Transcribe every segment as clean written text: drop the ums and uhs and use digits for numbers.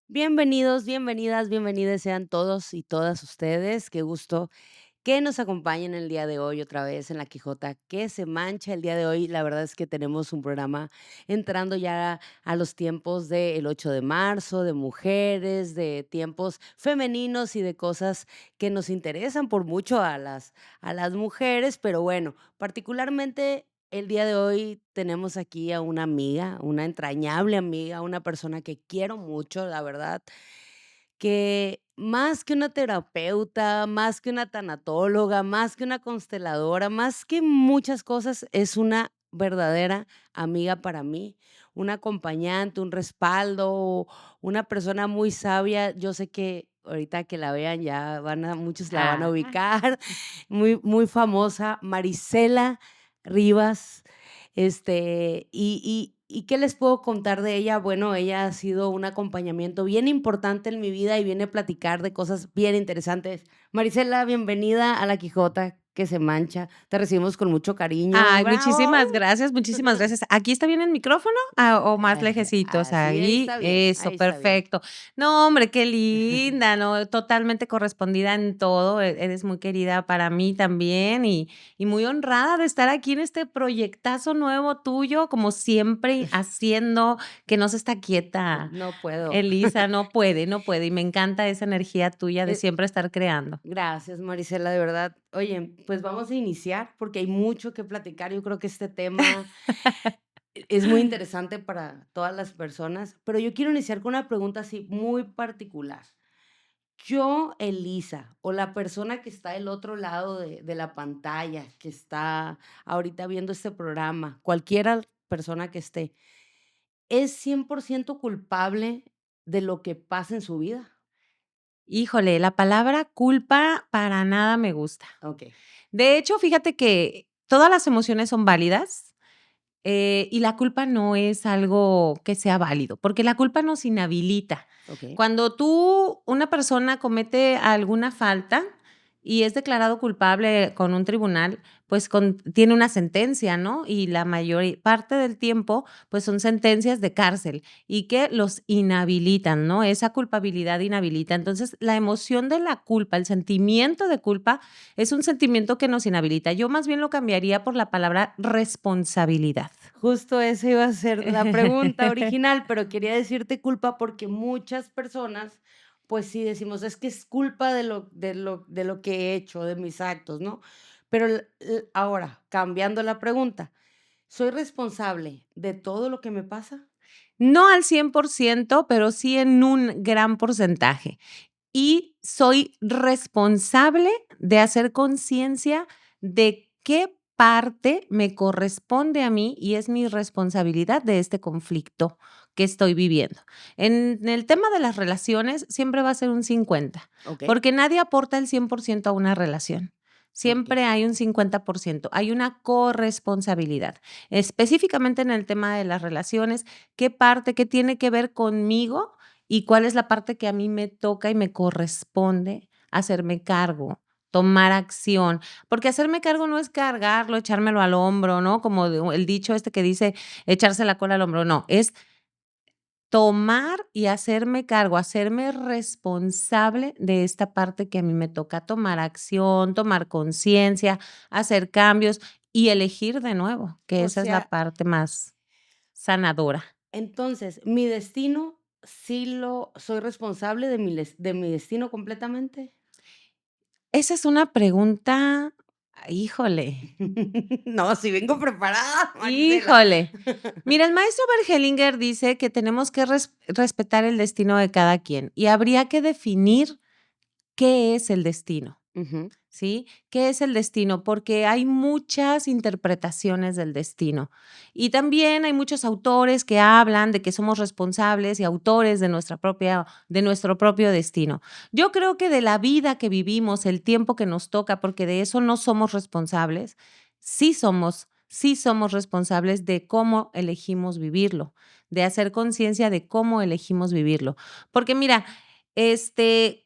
Bienvenidos, bienvenidas, bienvenidos sean todos y todas ustedes. Qué gusto que nos acompañen el día de hoy otra vez en La Quijota que se mancha. El día de hoy, la verdad es que tenemos un programa entrando ya a los tiempos del 8 de marzo, de mujeres, de tiempos femeninos y de cosas que nos interesan por mucho a las mujeres. Pero bueno, particularmente el día de hoy tenemos aquí a una amiga, una entrañable amiga, una persona que quiero mucho, la verdad, que más que una terapeuta, más que una tanatóloga, más que una consteladora, más que muchas cosas, es una verdadera amiga para mí, una acompañante, un respaldo, una persona muy sabia. Yo sé que ahorita que la vean ya muchos la van a Ah, ubicar, muy, muy famosa, Marisela Rivas. ¿Y qué les puedo contar de ella? Bueno, ella ha sido un acompañamiento bien importante en mi vida y viene a platicar de cosas bien interesantes. Marisela, bienvenida a La Quijota que se mancha. Te recibimos con mucho cariño. ay, ¡Bravo! muchísimas gracias, muchísimas gracias. ¿Aquí está bien el micrófono? ¿O más lejecitos? Así, ahí Ahí, está bien, eso, ahí está bien. perfecto. No, hombre, qué linda, ¿no? Totalmente correspondida en todo, eres muy querida para mí también y muy honrada de estar aquí en este proyectazo nuevo tuyo, como siempre, haciendo que no se está quieta. No puedo. Elisa, no puede, no puede, y me encanta esa energía tuya de Eh, siempre estar creando. Gracias, Marisela, de verdad. Oye, pues vamos a iniciar porque hay mucho que platicar. Yo creo que este tema es muy interesante para todas las personas, pero yo quiero iniciar con una pregunta así muy particular. Yo, Elisa, o la persona que está del otro lado de la pantalla, que está ahorita viendo este programa, cualquiera persona que esté, ¿es 100% culpable de lo que pasa en su vida? Híjole, la palabra culpa para nada me gusta. Ok, De hecho, fíjate que todas las emociones son válidas, y la culpa no es algo que sea válido, porque la culpa nos inhabilita. ok. Cuando una persona comete alguna falta y es declarado culpable con un tribunal, pues tiene una sentencia, ¿no? Y la mayor parte del tiempo, pues son sentencias de cárcel y que los inhabilitan, ¿no? Esa culpabilidad inhabilita. Entonces, la emoción de la culpa, el sentimiento de culpa, es un sentimiento que nos inhabilita. Yo más bien lo cambiaría por la palabra responsabilidad. Justo esa iba a ser la pregunta original, pero quería decirte culpa porque muchas personas, pues sí decimos, es que es culpa de lo que he hecho, de mis actos, ¿no? Pero ahora, cambiando la pregunta, ¿soy responsable de todo lo que me pasa? No al 100%, pero sí en un gran porcentaje. Y soy responsable de hacer conciencia de qué parte me corresponde a mí y es mi responsabilidad de este conflicto que estoy viviendo. En el tema de las relaciones siempre va a ser un 50, Ok, porque nadie aporta el 100% a una relación. ok, Siempre hay un 50%, hay una corresponsabilidad. Específicamente en el tema de las relaciones, ¿qué parte, qué tiene que ver conmigo y cuál es la parte que a mí me toca y me corresponde hacerme cargo, tomar acción? Porque hacerme cargo no es cargarlo, echármelo al hombro, ¿no? Como el dicho este que dice echarse la cola al hombro, no, es tomar y hacerme cargo, hacerme responsable de esta parte que a mí me toca tomar acción, tomar conciencia, hacer cambios y elegir de nuevo, que o esa es la sea, parte más sanadora. entonces, mi destino, sí lo soy responsable de mi destino completamente. Esa es una pregunta, híjole. No, si vengo preparada, Marisela. Híjole. Mira, el maestro Bergelinger dice que tenemos que respetar el destino de cada quien y habría que definir qué es el destino, Ujú, ¿sí? ¿Qué es el destino? Porque hay muchas interpretaciones del destino y también hay muchos autores que hablan de que somos responsables y autores de nuestro propio destino. Yo creo que de la vida que vivimos, el tiempo que nos toca, porque de eso no somos responsables, sí somos responsables de cómo elegimos vivirlo, de hacer conciencia de cómo elegimos vivirlo. Porque mira,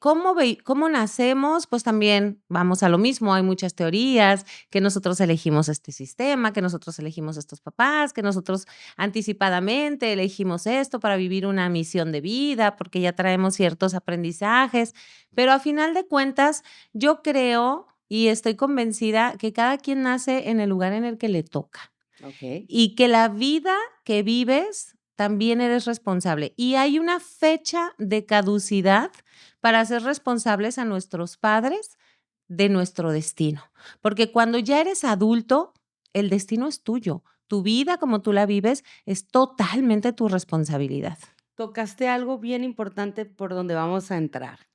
¿Cómo nacemos? Pues también vamos a lo mismo, hay muchas teorías, que nosotros elegimos este sistema, que nosotros elegimos estos papás, que nosotros anticipadamente elegimos esto para vivir una misión de vida, porque ya traemos ciertos aprendizajes, pero a final de cuentas, yo creo y estoy convencida que cada quien nace en el lugar en el que le toca. Okey. Y que la vida que vives también eres responsable. Y hay una fecha de caducidad para ser responsables a nuestros padres de nuestro destino. Porque cuando ya eres adulto, el destino es tuyo. Tu vida, como tú la vives, es totalmente tu responsabilidad. Tocaste algo bien importante por donde vamos a entrar,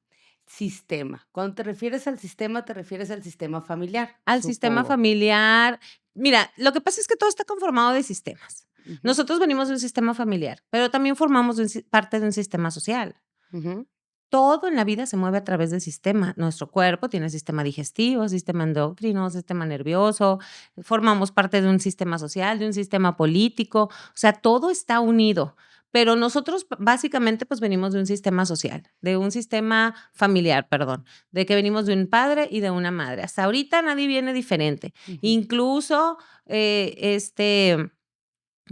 sistema. Cuando te refieres al sistema, te refieres al sistema familiar, Al sistema supongo. familiar, mira, lo que pasa es que todo está conformado de sistemas. Ujú, Nosotros venimos de un sistema familiar, pero también formamos parte de un sistema social. ujú. Todo en la vida se mueve a través del sistema. Nuestro cuerpo tiene sistema digestivo, sistema endocrino, sistema nervioso, formamos parte de un sistema social, de un sistema político, o sea, todo está unido. Pero nosotros básicamente pues venimos de un sistema social, de un sistema familiar, perdón, de que venimos de un padre y de una madre. Hasta ahorita nadie viene diferente. Ujú. Incluso,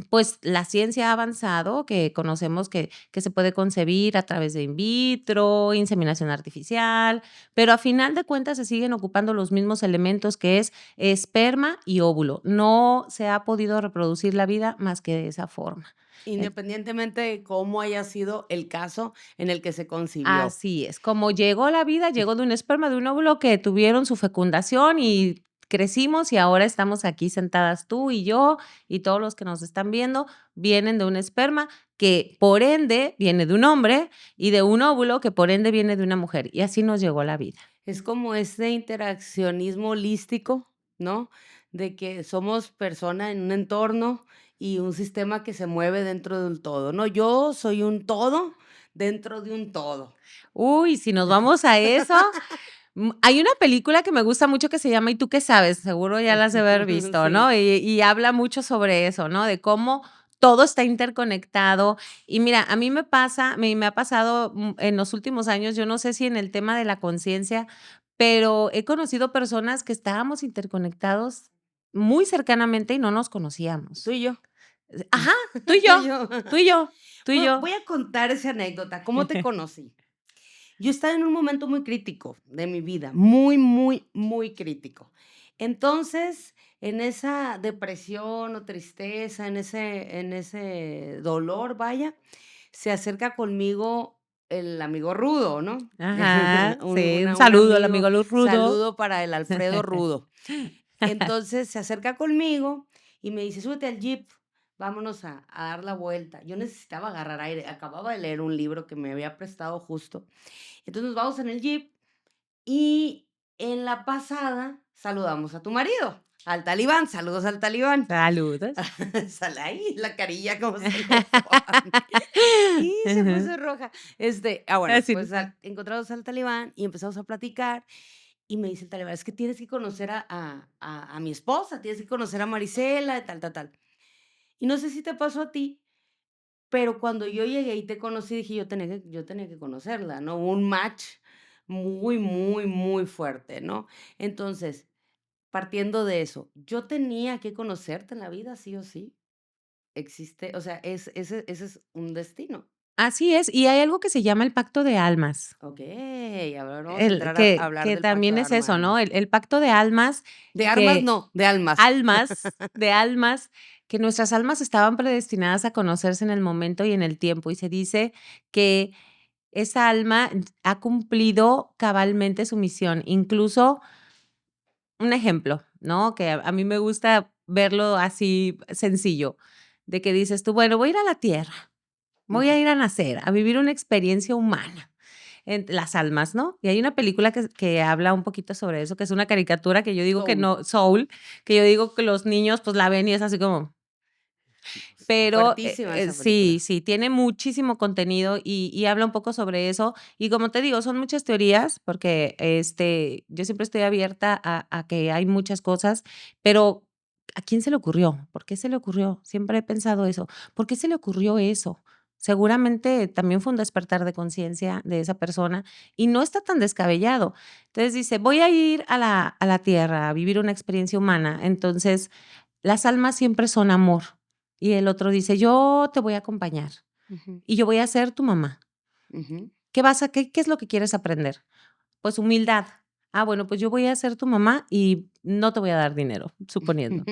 pues la ciencia ha avanzado, que conocemos que se puede concebir a través de in vitro, inseminación artificial, pero a final de cuentas se siguen ocupando los mismos elementos que es esperma y óvulo. No se ha podido reproducir la vida más que de esa forma. En Independientemente de cómo haya sido el caso en el que se concibió. Así es, como llegó la vida, llegó de un esperma, de un óvulo que tuvieron su fecundación y crecimos y ahora estamos aquí sentadas tú y yo y todos los que nos están viendo vienen de un esperma que por ende viene de un hombre y de un óvulo que por ende viene de una mujer y así nos llegó la vida. Es como ese interaccionismo holístico, ¿no? De que somos persona en un entorno y un sistema que se mueve dentro de un todo, ¿no? Yo soy un todo dentro de un todo. Uy, si nos vamos a eso, hay una película que me gusta mucho que se llama ¿Y tú qué sabes? Seguro ya la has de haber visto, Sí. ¿no? Y habla mucho sobre eso, ¿no? De cómo todo está interconectado. Y mira, a mí me ha pasado, en los últimos años, yo no sé si en el tema de la conciencia, pero he conocido personas que estábamos interconectados muy cercanamente y no nos Tú conocíamos. y yo. Ajá, tú y Tú y yo, yo. tú y yo, tú y Bueno, yo. voy a contar esa anécdota, ¿cómo te conocí? Yo estaba en un momento muy crítico de mi vida, muy, muy, muy crítico. Entonces, en esa depresión o tristeza, en ese dolor, vaya, se acerca conmigo el amigo rudo, ¿no? Ajá, Un sí, un una un saludo al amigo amigo, Luz Rudo. saludo para el Alfredo Rudo. Entonces, se acerca conmigo y me dice: "Súbete al jeep, vámonos a dar la vuelta". Yo necesitaba agarrar aire, acababa de leer un libro que me había prestado justo. Entonces, nos vamos en el jeep y en la pasada saludamos a tu marido, al talibán, saludos al talibán. Saludos. Sale ahí la carilla como se le pone. Y se puso roja. Bueno, Así. pues, encontramos al talibán y empezamos a platicar, y me dice el talibán: "Es que tienes que conocer a mi esposa, tienes que conocer a Marisela, de tal, tal, tal". Y no sé si te pasó a ti, pero cuando yo llegué y te conocí, dije: "Yo tenía que conocerla", ¿no? Hubo un match muy, muy, muy fuerte, ¿no? Entonces, partiendo de eso, ¿yo tenía que conocerte en la vida sí o sí? Existe, o sea, ese es un destino. Así es, y hay algo que se llama el pacto de almas, Okey, ahora vamos a el entrar a que hablar que del pacto también de es eso, ¿no? almas. El pacto de almas De armas que no, de almas. de almas, que nuestras almas estaban predestinadas a conocerse en el momento y en el tiempo, y se dice que esa alma ha cumplido cabalmente su misión. Incluso, un ejemplo, ¿no? Que a mí me gusta verlo así sencillo, de que dices tú: "Bueno, voy a ir a la Tierra". Voy Ujú. a ir a nacer, a vivir una experiencia humana, entre las almas, ¿no? Y hay una película que habla un poquito sobre eso, que es una caricatura que yo digo que Soul. no Soul, que yo digo que los niños, pues, la ven y es así como Está pero, fuertísima esa sí, película. sí, tiene muchísimo contenido y habla un poco sobre eso. Y como te digo, son muchas teorías, porque, yo siempre estoy abierta a que hay muchas cosas, pero, ¿a quién se le ocurrió? ¿Por qué se le ocurrió? Siempre he pensado eso, ¿por qué se le ocurrió eso? Seguramente también fue un despertar de conciencia de esa persona y no está tan descabellado. Entonces dice, voy a ir a la tierra a vivir una experiencia humana. Entonces, las almas siempre son amor. Y el otro dice, yo te voy a acompañar Ujú, y yo voy a ser tu mamá. ujú. ¿Qué es lo que quieres aprender? Pues humildad. Ah, bueno, pues yo voy a ser tu mamá y no te voy a dar dinero, suponiendo.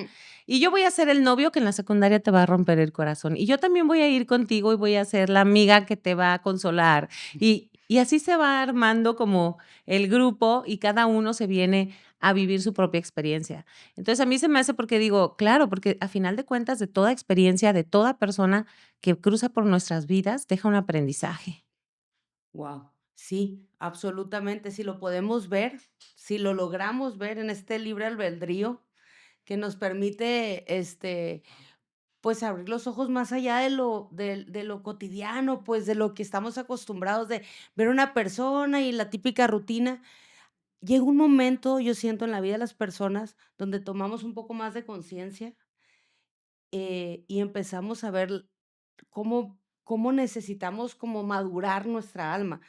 Y yo voy a ser el novio que en la secundaria te va a romper el corazón. Y yo también voy a ir contigo y voy a ser la amiga que te va a consolar. Y así se va armando como el grupo y cada uno se viene a vivir su propia experiencia. Entonces a mí se me hace porque digo, claro, porque a final de cuentas de toda experiencia, de toda persona que cruza por nuestras vidas, deja un aprendizaje. Wow, sí, absolutamente. Si lo podemos ver, si lo logramos ver en este libre albedrío que nos permite, pues, abrir los ojos más allá de lo cotidiano, pues, de lo que estamos acostumbrados de ver una persona y la típica rutina. Llega un momento, yo siento, en la vida de las personas donde tomamos un poco más de conciencia, y empezamos a ver cómo necesitamos como madurar nuestra alma.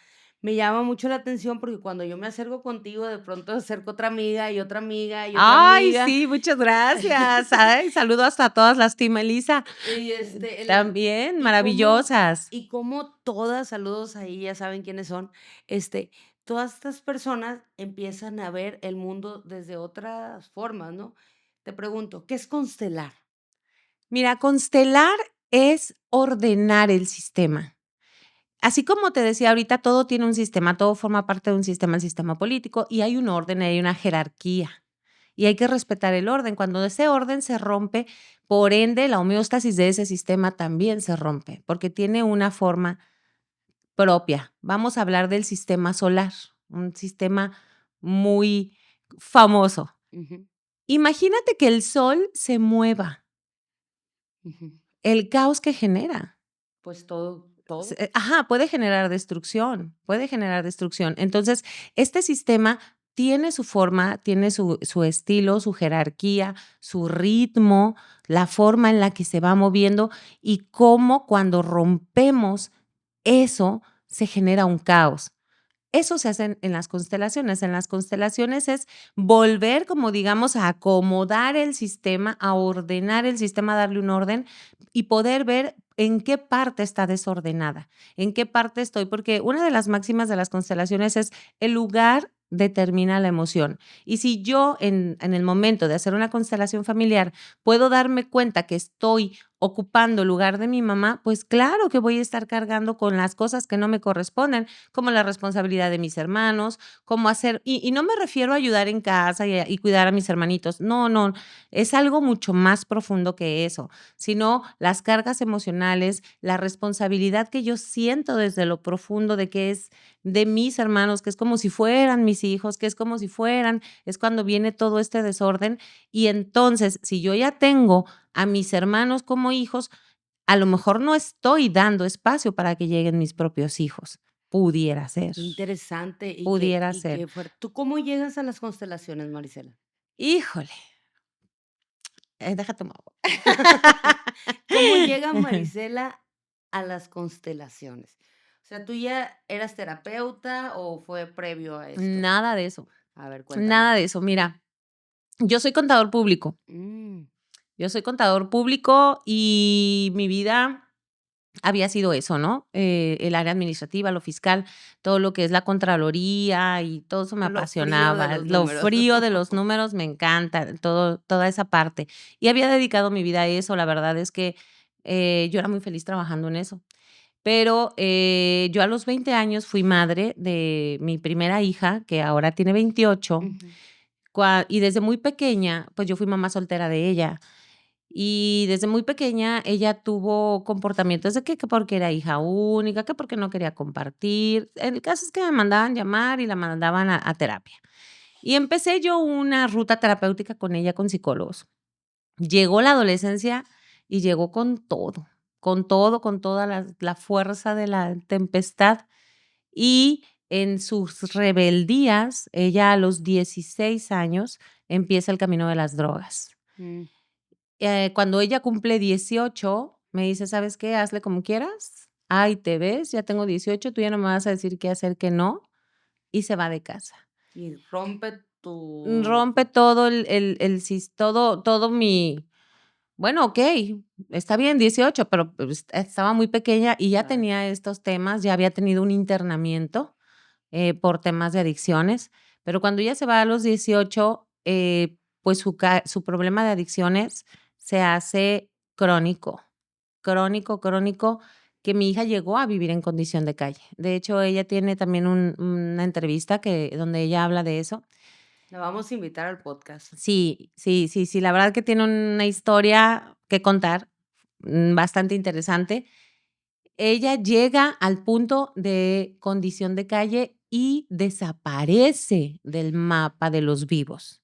Me llama mucho la atención porque cuando yo me acerco contigo, de pronto acerco otra amiga, y otra amiga, y otra Ay, amiga. sí, muchas gracias. Ay, saludo hasta todas las Team Elisa. Y, el También y cómo maravillosas. y cómo todas, saludos ahí, ya saben quiénes son, todas estas personas empiezan a ver el mundo desde otras formas, ¿no? Te pregunto, ¿qué es constelar? Mira, constelar es ordenar el sistema. Así como te decía ahorita, todo tiene un sistema, todo forma parte de un sistema, el sistema político, y hay un orden, hay una jerarquía. Y hay que respetar el orden. Cuando ese orden se rompe, por ende, la homeostasis de ese sistema también se rompe, porque tiene una forma propia. Vamos a hablar del sistema solar, un sistema muy famoso. Ujú, Imagínate que el sol se mueva, ujú. el caos que genera. Pues todo. Ajá, puede generar destrucción, puede generar destrucción. Entonces, este sistema tiene su forma, tiene su estilo, su jerarquía, su ritmo, la forma en la que se va moviendo y cómo cuando rompemos eso se genera un caos. Eso se hace en las constelaciones. En las constelaciones es volver, como digamos, a acomodar el sistema, a ordenar el sistema, a darle un orden y poder ver en qué parte está desordenada, en qué parte estoy, porque una de las máximas de las constelaciones es el lugar determina la emoción. Y si yo en el momento de hacer una constelación familiar puedo darme cuenta que estoy ocupando el lugar de mi mamá, pues claro que voy a estar cargando con las cosas que no me corresponden como la responsabilidad de mis hermanos, cómo hacer, y no me refiero a ayudar en casa y cuidar a mis hermanitos, no, no, es algo mucho más profundo que eso, sino las cargas emocionales, la responsabilidad que yo siento desde lo profundo de que es de mis hermanos, que es como si fueran mis hijos, que es como si fueran, es cuando viene todo este desorden y entonces si yo ya tengo a mis hermanos como hijos, a lo mejor no estoy dando espacio para que lleguen mis propios hijos. Pudiera ser, Qué interesante y qué pudiera y ser. qué fuerte. ¿Tú cómo llegas a las constelaciones, Marisela? Híjole, déjate muevo. ¿Cómo llega Marisela a las constelaciones? O sea, ¿tú ya eras terapeuta o fue previo a esto? Nada de eso, A ver, cuéntame. nada de eso. Mira, yo soy contador público. Mm, Yo soy contador público y mi vida había sido eso, ¿no? El área administrativa, lo fiscal, todo lo que es la contraloría y todo eso me lo frío de apasionaba. los Lo números. frío de los números me encanta, toda esa parte. Y había dedicado mi vida a eso. La verdad es que yo era muy feliz trabajando en eso. Pero yo a los 20 años fui madre de mi primera hija, que ahora tiene 28, Ujú. y desde muy pequeña, pues yo fui mamá soltera de ella. Y desde muy pequeña ella tuvo comportamientos de que porque era hija única, que porque no quería compartir. El caso es que me mandaban llamar y la mandaban a terapia. Y empecé yo una ruta terapéutica con ella, con psicólogos. Llegó la adolescencia y llegó con todo, con toda la fuerza de la tempestad. Y en sus rebeldías, ella a los 16 años empieza el camino de las drogas. Mm, Cuando ella cumple 18 me dice: "¿Sabes qué? Hazle como quieras, ay, ¿te ves? Ya tengo 18, tú ya no me vas a decir qué hacer, qué no, y se va de casa. Y rompe Rompe todo todo mi bueno, okey, está bien, 18, pero, pues, estaba muy pequeña y ya claro. tenía estos temas, ya había tenido un internamiento, por temas de adicciones, pero cuando ella se va a los 18, pues, su problema de adicciones se hace crónico, crónico, crónico, que mi hija llegó a vivir en condición de calle. De hecho, ella tiene también una entrevista donde ella habla de eso. La vamos a invitar al podcast. Sí, sí, sí, sí, la verdad que tiene una historia que contar, bastante interesante. Ella llega al punto de condición de calle y desaparece del mapa de los vivos.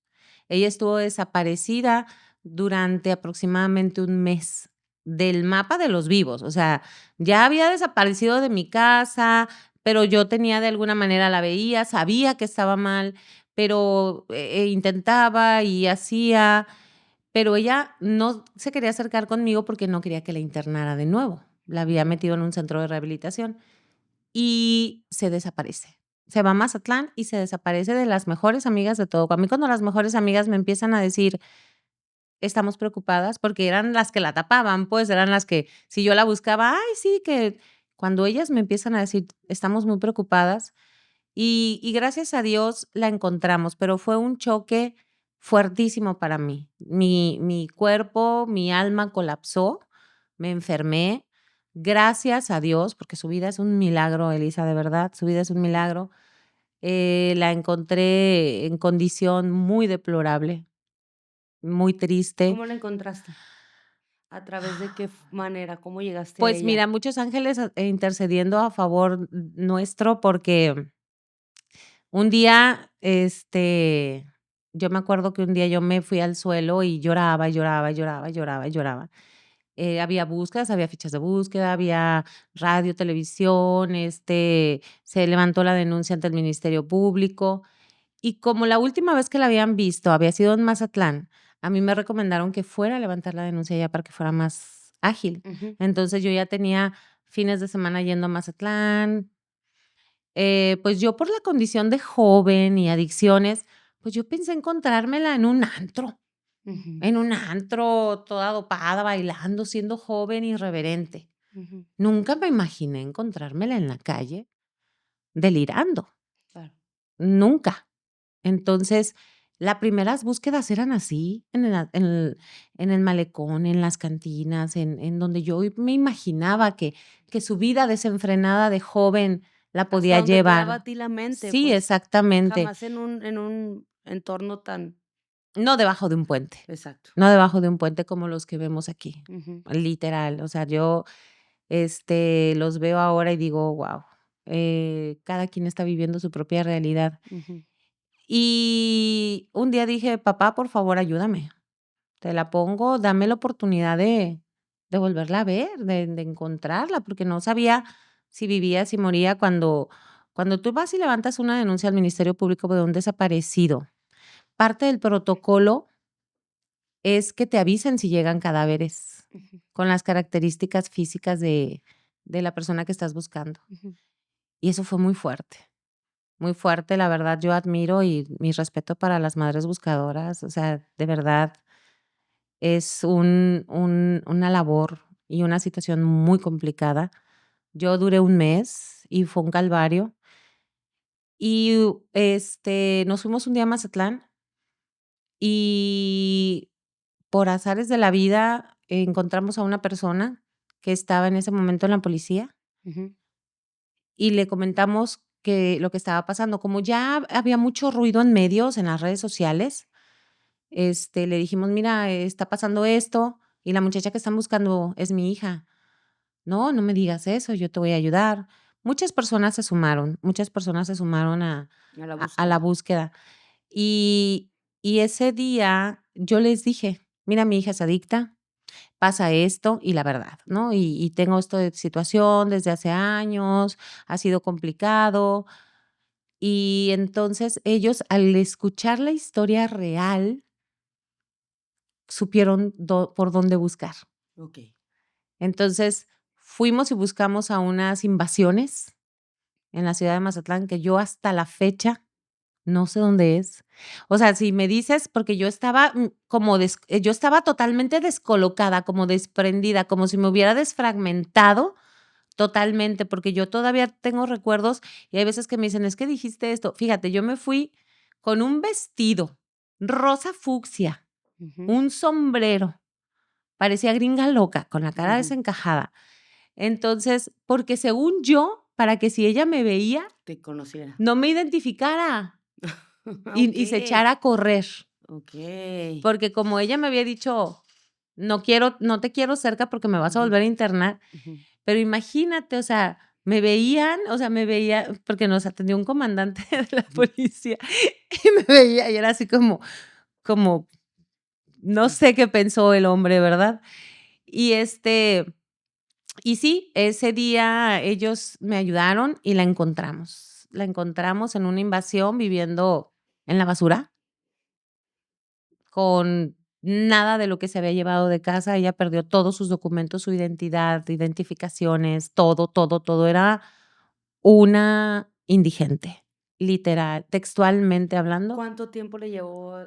Ella estuvo desaparecida durante aproximadamente un mes del mapa de los vivos, o sea, ya había desaparecido de mi casa, pero yo tenía de alguna manera la veía, sabía que estaba mal, pero, intentaba y hacía, pero ella no se quería acercar conmigo porque no quería que la internara de nuevo. La había metido en un centro de rehabilitación y se desaparece. Se va a Mazatlán y se desaparece de las mejores amigas de todo. A mí cuando las mejores amigas me empiezan a decir: "Estamos preocupadas", porque eran las que la tapaban, pues, eran las que si yo la buscaba: "Ay, sí, que", cuando ellas me empiezan a decir: "Estamos muy preocupadas", y gracias a Dios la encontramos, pero fue un choque fuertísimo para mí. Mi cuerpo, mi alma colapsó, me enfermé. Gracias a Dios, porque su vida es un milagro, Elisa, de verdad, su vida es un milagro. La encontré en condición muy deplorable, muy triste. ¿Cómo la encontraste? ¿A través de qué manera? ¿Cómo llegaste a Pues mira, ella? muchos ángeles intercediendo a favor nuestro, porque un día, yo me acuerdo que un día yo me fui al suelo y lloraba, lloraba, lloraba, lloraba, lloraba. Había búsquedas, había fichas de búsqueda, había radio, televisión, se levantó la denuncia ante el Ministerio Público. Y como la última vez que la habían visto había sido en Mazatlán, a mí me recomendaron que fuera a levantar la denuncia ya para que fuera más ágil. Ujú, Entonces yo ya tenía fines de semana yendo a Mazatlán, pues, yo por la condición de joven y adicciones, pues, yo pensé encontrármela ujú, en un antro, toda dopada, bailando, siendo joven, irreverente. ujú, Nunca me imaginé encontrármela en la calle delirando, claro. nunca. Entonces, las primeras búsquedas eran así, en el malecón, en las cantinas, en donde yo me imaginaba que su vida desenfrenada de joven la Hasta podía donde te daba a llevar. ti la mente, Sí, pues, exactamente. jamás en un entorno tan No debajo de un puente, exacto. no debajo de un puente como los que vemos aquí, Ujú, literal. O sea, yo, los veo ahora y digo: "Guau", cada quien está viviendo su propia realidad. ujú, Y un día dije: "Papá, por favor, ayúdame, te la pongo, dame la oportunidad de volverla a ver, de encontrarla", porque no sabía si vivía, si moría. Cuando tú vas y levantas una denuncia al Ministerio Público de un desaparecido, parte del protocolo es que te avisen si llegan cadáveres ujú, con las características físicas de la persona que estás buscando. ujú. Y eso fue muy fuerte, la verdad, yo admiro y mi respeto para las madres buscadoras, o sea, de verdad es una labor y una situación muy complicada. Yo duré un mes y fue un calvario. Y, nos fuimos un día a Mazatlán y por azares de la vida encontramos a una persona que estaba en ese momento en la policía Ujú, y le comentamos que lo que estaba pasando. Como ya había mucho ruido en medios, en las redes sociales, le dijimos: "Mira, está pasando esto y la muchacha que están buscando es mi hija". "No, no me digas eso, yo te voy a ayudar". Muchas personas se sumaron a la a la búsqueda. búsqueda. Y ese día yo les dije: "Mira, mi hija es adicta, pasa esto y la verdad, ¿no? Y tengo esta situación desde hace años, ha sido complicado". Y entonces ellos, al escuchar la historia real, supieron por dónde buscar. Okey. Entonces, fuimos y buscamos a unas invasiones en la ciudad de Mazatlán, que yo hasta la fecha no sé dónde es. O sea, si me dices, porque yo estaba yo estaba totalmente descolocada, como desprendida, como si me hubiera desfragmentado totalmente, porque yo todavía tengo recuerdos y hay veces que me dicen, es que dijiste esto. Fíjate, yo me fui con un vestido rosa fucsia, Ujú, un sombrero, parecía gringa loca, con la cara ujú. desencajada. Entonces, porque según yo, para que si ella me veía, Te conociera. no me identificara y se Okey, echara a correr. okey. Porque como ella me había dicho: no te quiero cerca porque me vas a Ujú, volver a internar", ujú. pero imagínate, o sea, me veían, o sea, me veía porque nos atendió un comandante de la Ujú. policía y me veía y era así como, no Sí. sé qué pensó el hombre, ¿verdad? Y, y sí, ese día ellos me ayudaron y la encontramos. La encontramos en una invasión viviendo en la basura. Con nada de lo que se había llevado de casa, ella perdió todos sus documentos, su identidad, identificaciones, todo, todo, todo. Era una indigente, literal, textualmente hablando. ¿Cuánto tiempo le llevó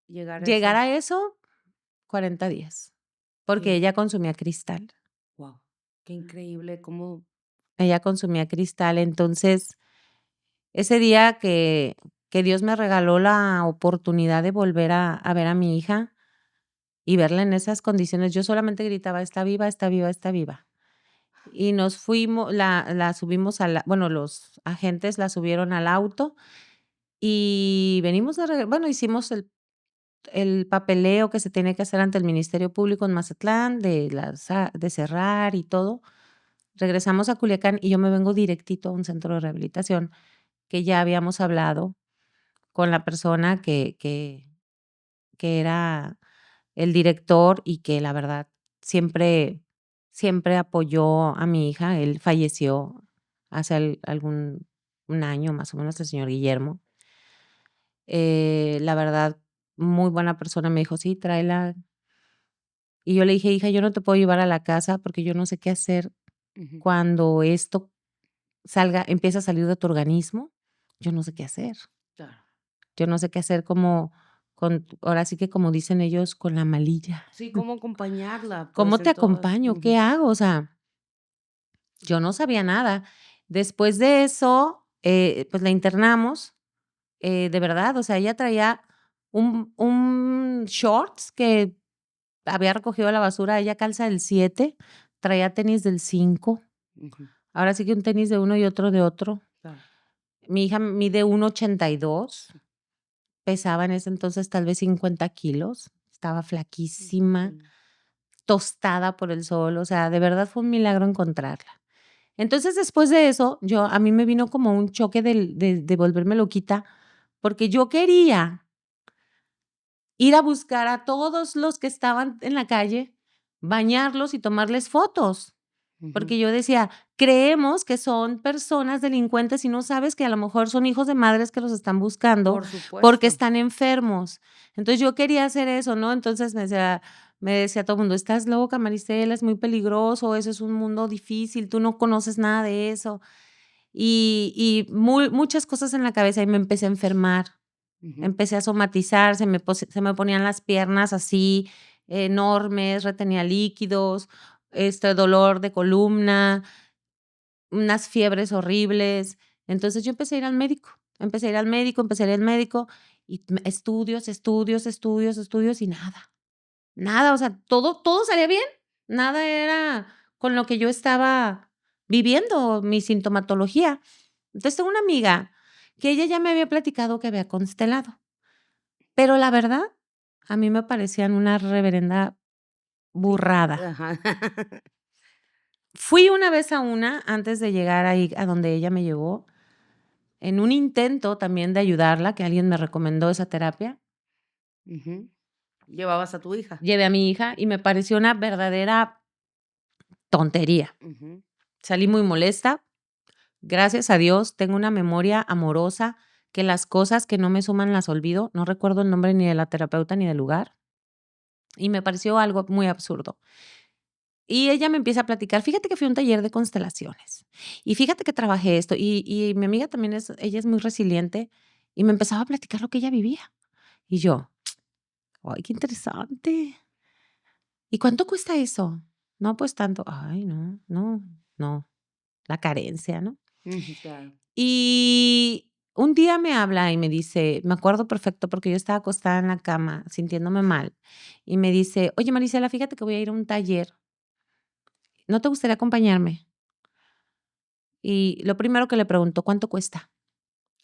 llegar a Llegar ese? a eso, 40 días, porque Qué ella consumía cristal. Guau, qué increíble cómo Ella consumía cristal. Entonces, ese día que Dios me regaló la oportunidad de volver a ver a mi hija y verla en esas condiciones, yo solamente gritaba: "Está viva, está viva, está viva". Y nos fuimos, la subimos a la bueno, los agentes la subieron al auto y venimos bueno, hicimos el papeleo que se tiene que hacer ante el Ministerio Público en Mazatlán, de cerrar y todo. Regresamos a Culiacán y yo me vengo directito a un centro de rehabilitación, que ya habíamos hablado con la persona que era el director y que la verdad siempre apoyó a mi hija. Él falleció hace algún un año más o menos, el señor Guillermo. La verdad, muy buena persona, me dijo: "Sí, tráela". Y yo le dije: "Hija, yo no te puedo llevar a la casa porque yo no sé qué hacer ujú, cuando esto empieza a salir de tu organismo, yo no sé qué hacer. claro. Yo no sé qué hacer como ahora sí que como dicen ellos, con la malilla. Sí, cómo acompañarla, ¿Cómo pues, te en todas acompaño? ujú, ¿Qué hago?". O sea, yo no sabía nada. Después de eso, pues la internamos, de verdad, o sea, ella traía un shorts que había recogido de la basura, ella calza del 7, traía tenis del 5, ujú, ahora sí que un tenis de uno y otro de otro. claro. Mi hija mide 1,82, pesaba en ese entonces tal vez 50 kilos, estaba flaquísima, Ujú, tostada por el sol, o sea, de verdad fue un milagro encontrarla. Entonces, después de eso, a mí me vino como un choque de volverme loquita, porque yo quería ir a buscar a todos los que estaban en la calle, bañarlos y tomarles fotos, ujú. porque yo decía, creemos que son personas delincuentes y no sabes que a lo mejor son hijos de madres que los están buscando Por porque supuesto. están enfermos. Entonces, yo quería hacer eso, ¿no? Entonces, me decía todo el mundo: "Estás loca, Marisela, es muy peligroso, eso es un mundo difícil, tú no conoces nada de eso". Y muchas cosas en la cabeza y me empecé a enfermar, Ujú. empecé a somatizar, se me ponían las piernas así enormes, retenía líquidos, dolor de columna, unas fiebres horribles. Entonces, yo empecé a ir al médico, empecé a ir al médico, empecé a ir al médico y estudios, estudios, estudios, estudios y nada, nada, o sea, todo salía bien, nada era con lo que yo estaba viviendo, mi sintomatología. Entonces, tengo una amiga que ella ya me había platicado que había constelado, pero la verdad, a mí me parecían una reverenda Sí, burrada. ajá. Fui una vez a una antes de llegar ahí a donde ella me llevó, en un intento también de ayudarla, que alguien me recomendó esa terapia. Ujú. ¿Llevabas a tu hija? Llevé a mi hija y me pareció una verdadera tontería. Ujú, Salí muy molesta. Gracias a Dios, tengo una memoria amorosa, que las cosas que no me suman las olvido. No recuerdo el nombre ni de la terapeuta ni del lugar, y me pareció algo muy absurdo. Y ella me empieza a platicar, fíjate que fui a un taller de constelaciones y fíjate que trabajé esto y mi amiga también ella es muy resiliente y me empezaba a platicar lo que ella vivía. Y yo, ay, qué interesante. ¿Y cuánto cuesta eso? No, pues tanto. Ay, no, no, no, la carencia, ¿no? Ujú, claro. Y un día me habla y me dice, me acuerdo perfecto porque yo estaba acostada en la cama sintiéndome mal y me dice, oye Marisela, fíjate que voy a ir a un taller, ¿no te gustaría acompañarme? Y lo primero que le pregunto, ¿cuánto cuesta?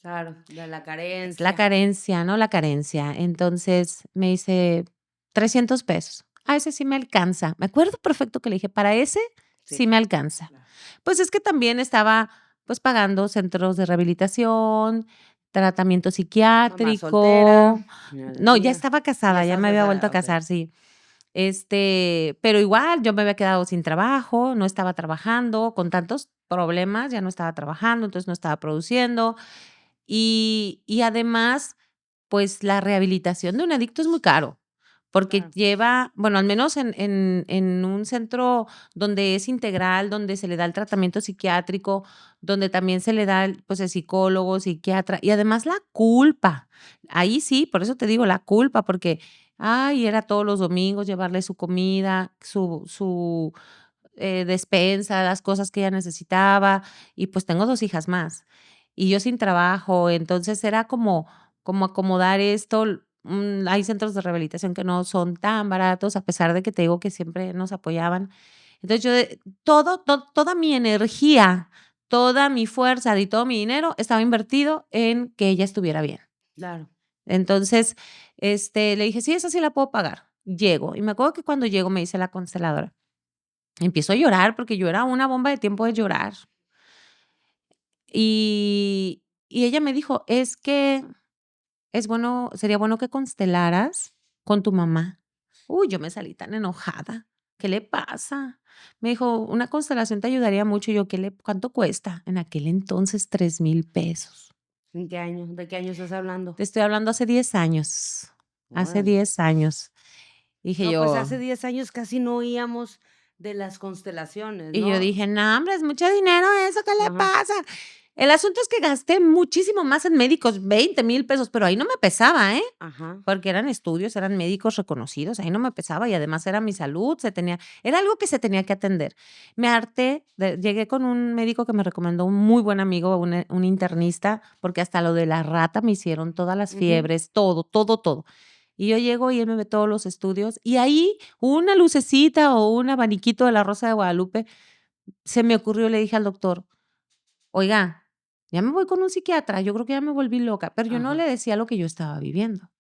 Claro, de la La carencia. carencia, ¿no? La carencia. Entonces me dice, 300 pesos. A ese sí me alcanza. Me acuerdo perfecto que le dije, para ese sí Sí, me alcanza. claro. Pues es que también estaba pues pagando centros de rehabilitación, tratamiento Mamá soltera, psiquiátrico. final del No, ya día. estaba Ya casada, ya estás me había vuelto a casada, okey. casar, sí. Pero igual yo me había quedado sin trabajo, no estaba trabajando, con tantos problemas, ya no estaba trabajando, entonces no estaba produciendo. Y además, pues, la rehabilitación de un adicto es muy caro, porque Claro. lleva, bueno, al menos en un centro donde es integral, donde se le da el tratamiento psiquiátrico, donde también se le da pues, el psicólogo, psiquiatra, y además la culpa. Ahí sí, por eso te digo la culpa, porque, ay, era todos los domingos llevarle su comida, su despensa, las cosas que ella necesitaba, y pues tengo 2 hijas más, y yo sin trabajo, entonces era como acomodar esto, hay centros de rehabilitación que no son tan baratos, a pesar de que te digo que siempre nos apoyaban. Entonces, toda mi energía, toda mi fuerza y todo mi dinero estaba invertido en que ella estuviera bien. Claro. Entonces, le dije: "Sí, esa sí la puedo pagar". Llego, y me acuerdo que cuando llego me dice la consteladora, empiezo a llorar porque yo era una bomba de tiempo de llorar. Y ella me dijo: "Es que sería bueno que constelaras con tu mamá". Uy, yo me salí tan enojada. ¿Qué le pasa? Me dijo: "Una constelación te ayudaría mucho". Y yo: ¿Cuánto cuesta? En aquel entonces, 3,000 pesos. ¿En qué año? ¿De qué año estás hablando? Te estoy hablando hace 10 años, hace Órale. 10 años. Dije No, pues yo hace 10 años casi no oíamos de las constelaciones, y yo ¿no? dije: "No, hombre, es mucho dinero eso, ¿qué le Ajá, pasa?". El asunto es que gasté muchísimo más en médicos, 20,000 pesos, pero ahí no me pesaba, ¿eh? ajá. Porque eran estudios, eran médicos reconocidos, ahí no me pesaba y además era mi salud, era algo que se tenía que atender. Me harté, llegué con un médico que me recomendó un muy buen amigo, un internista, porque hasta lo de la rata me hicieron, todas las Ujú. fiebres, todo, todo, todo. Y yo llego y él me ve todos los estudios y ahí una lucecita o un abaniquito de la Rosa de Guadalupe se me ocurrió, le dije al doctor: "Oiga, ya me voy con un psiquiatra, yo creo que ya me volví loca", pero yo no Ajá. le decía lo que yo estaba viviendo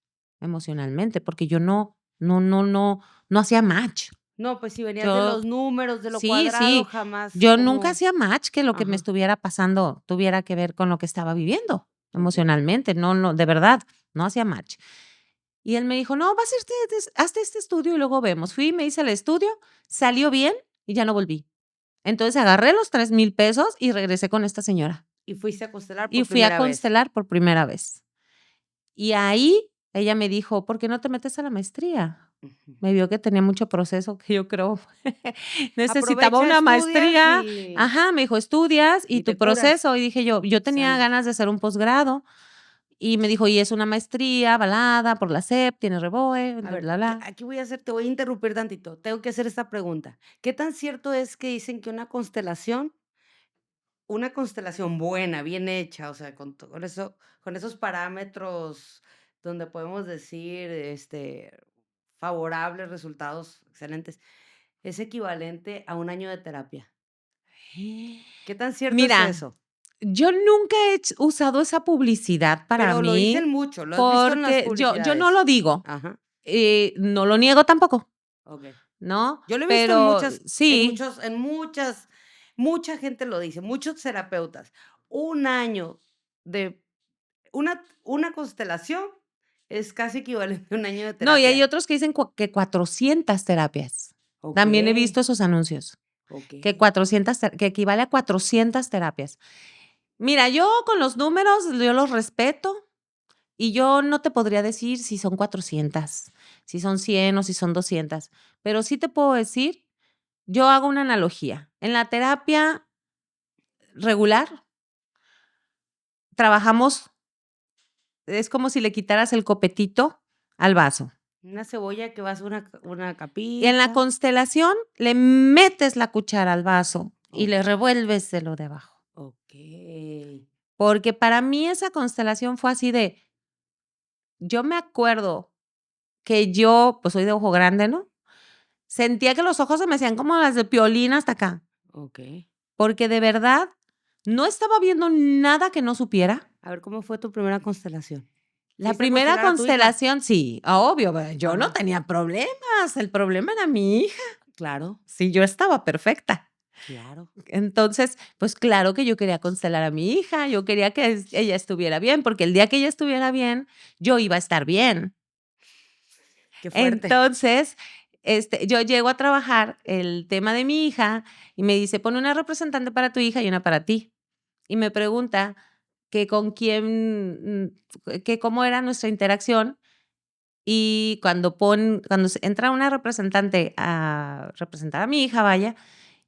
emocionalmente, porque yo no hacía match. No, pues si venías de Yo los números, de lo sí, cuadrado, sí, jamás yo nunca como hacía match que lo que me ajá, estuviera pasando tuviera que ver con lo que estaba viviendo okey. emocionalmente, no, de verdad, no hacía match. Y él me dijo: "No, vas a hazte este estudio y luego vemos". Fui, me hice el estudio, salió bien y ya no volví. Entonces agarré los 3,000 pesos y regresé con esta señora. Y fuiste a constelar Y por fui a primera vez. constelar por primera vez. Y ahí ella me dijo: "¿Por qué no te metes a la maestría?". Ujú. Me vio que tenía mucho proceso, que yo creo necesitaba Aprovecha, una estudias maestría. Ajá, me dijo: "Estudias y y tu te curas. proceso". Y dije yo tenía Sanas. ganas de hacer un posgrado, y me dijo: "Y es una maestría avalada por la SEP, tiene REBOE, A bla, ver, bla, que bla". aquí te voy a interrumpir tantito. Tengo que hacer esta pregunta. ¿Qué tan cierto es que dicen que una constelación buena, bien hecha, o sea, con eso, con esos parámetros donde podemos decir, favorables, resultados excelentes, es equivalente a un año de terapia? ¿Qué tan cierto es Mira, eso? yo nunca he usado esa publicidad para Pero lo dicen mí, mucho, lo has visto en las porque yo no publicidades. lo digo, Ajá, no lo niego tampoco, okey. ¿no? Yo lo he visto Pero sí. mucha gente lo dice, muchos terapeutas. Un año de una constelación es casi equivalente a un año de No, y hay terapia. otros que dicen que 400 terapias. También he Okey, visto esos anuncios, que okey. 400 que equivale a 400 terapias. Mira, yo con los números, yo los respeto y yo no te podría decir si son 400, si son 100 o si son 200, pero sí te puedo decir yo hago una analogía. En la terapia regular trabajamos, es como si le quitaras el copetito al vaso. Una cebolla que vas una Y en la capita. constelación le metes la cuchara al vaso y le Okey, revuelves de lo de abajo. okey. Porque para mí esa constelación fue así de, yo me acuerdo que yo, pues soy de ojo grande, ¿no? Sentía que los ojos se me hacían como las de Piolín hasta acá, Okey. porque de verdad no estaba viendo nada que no supiera. A ver, ¿cómo fue tu primera constelación? La ¿Fuiste a primera constelar a tu hija? constelación, sí, obvio, yo no Ajá, tenía problemas, el problema era mi hija. claro, Sí, yo estaba perfecta. claro. Entonces, pues claro que yo quería constelar a mi hija, yo quería que ella estuviera bien, porque el día que ella estuviera bien, yo iba a estar bien. Qué fuerte. Entonces, yo llego a trabajar el tema de mi hija y me dice: "Pon una representante para tu hija y una para ti". Y me pregunta que con quién, que cómo era nuestra interacción, y cuando se entra una representante a representar a mi hija, vaya,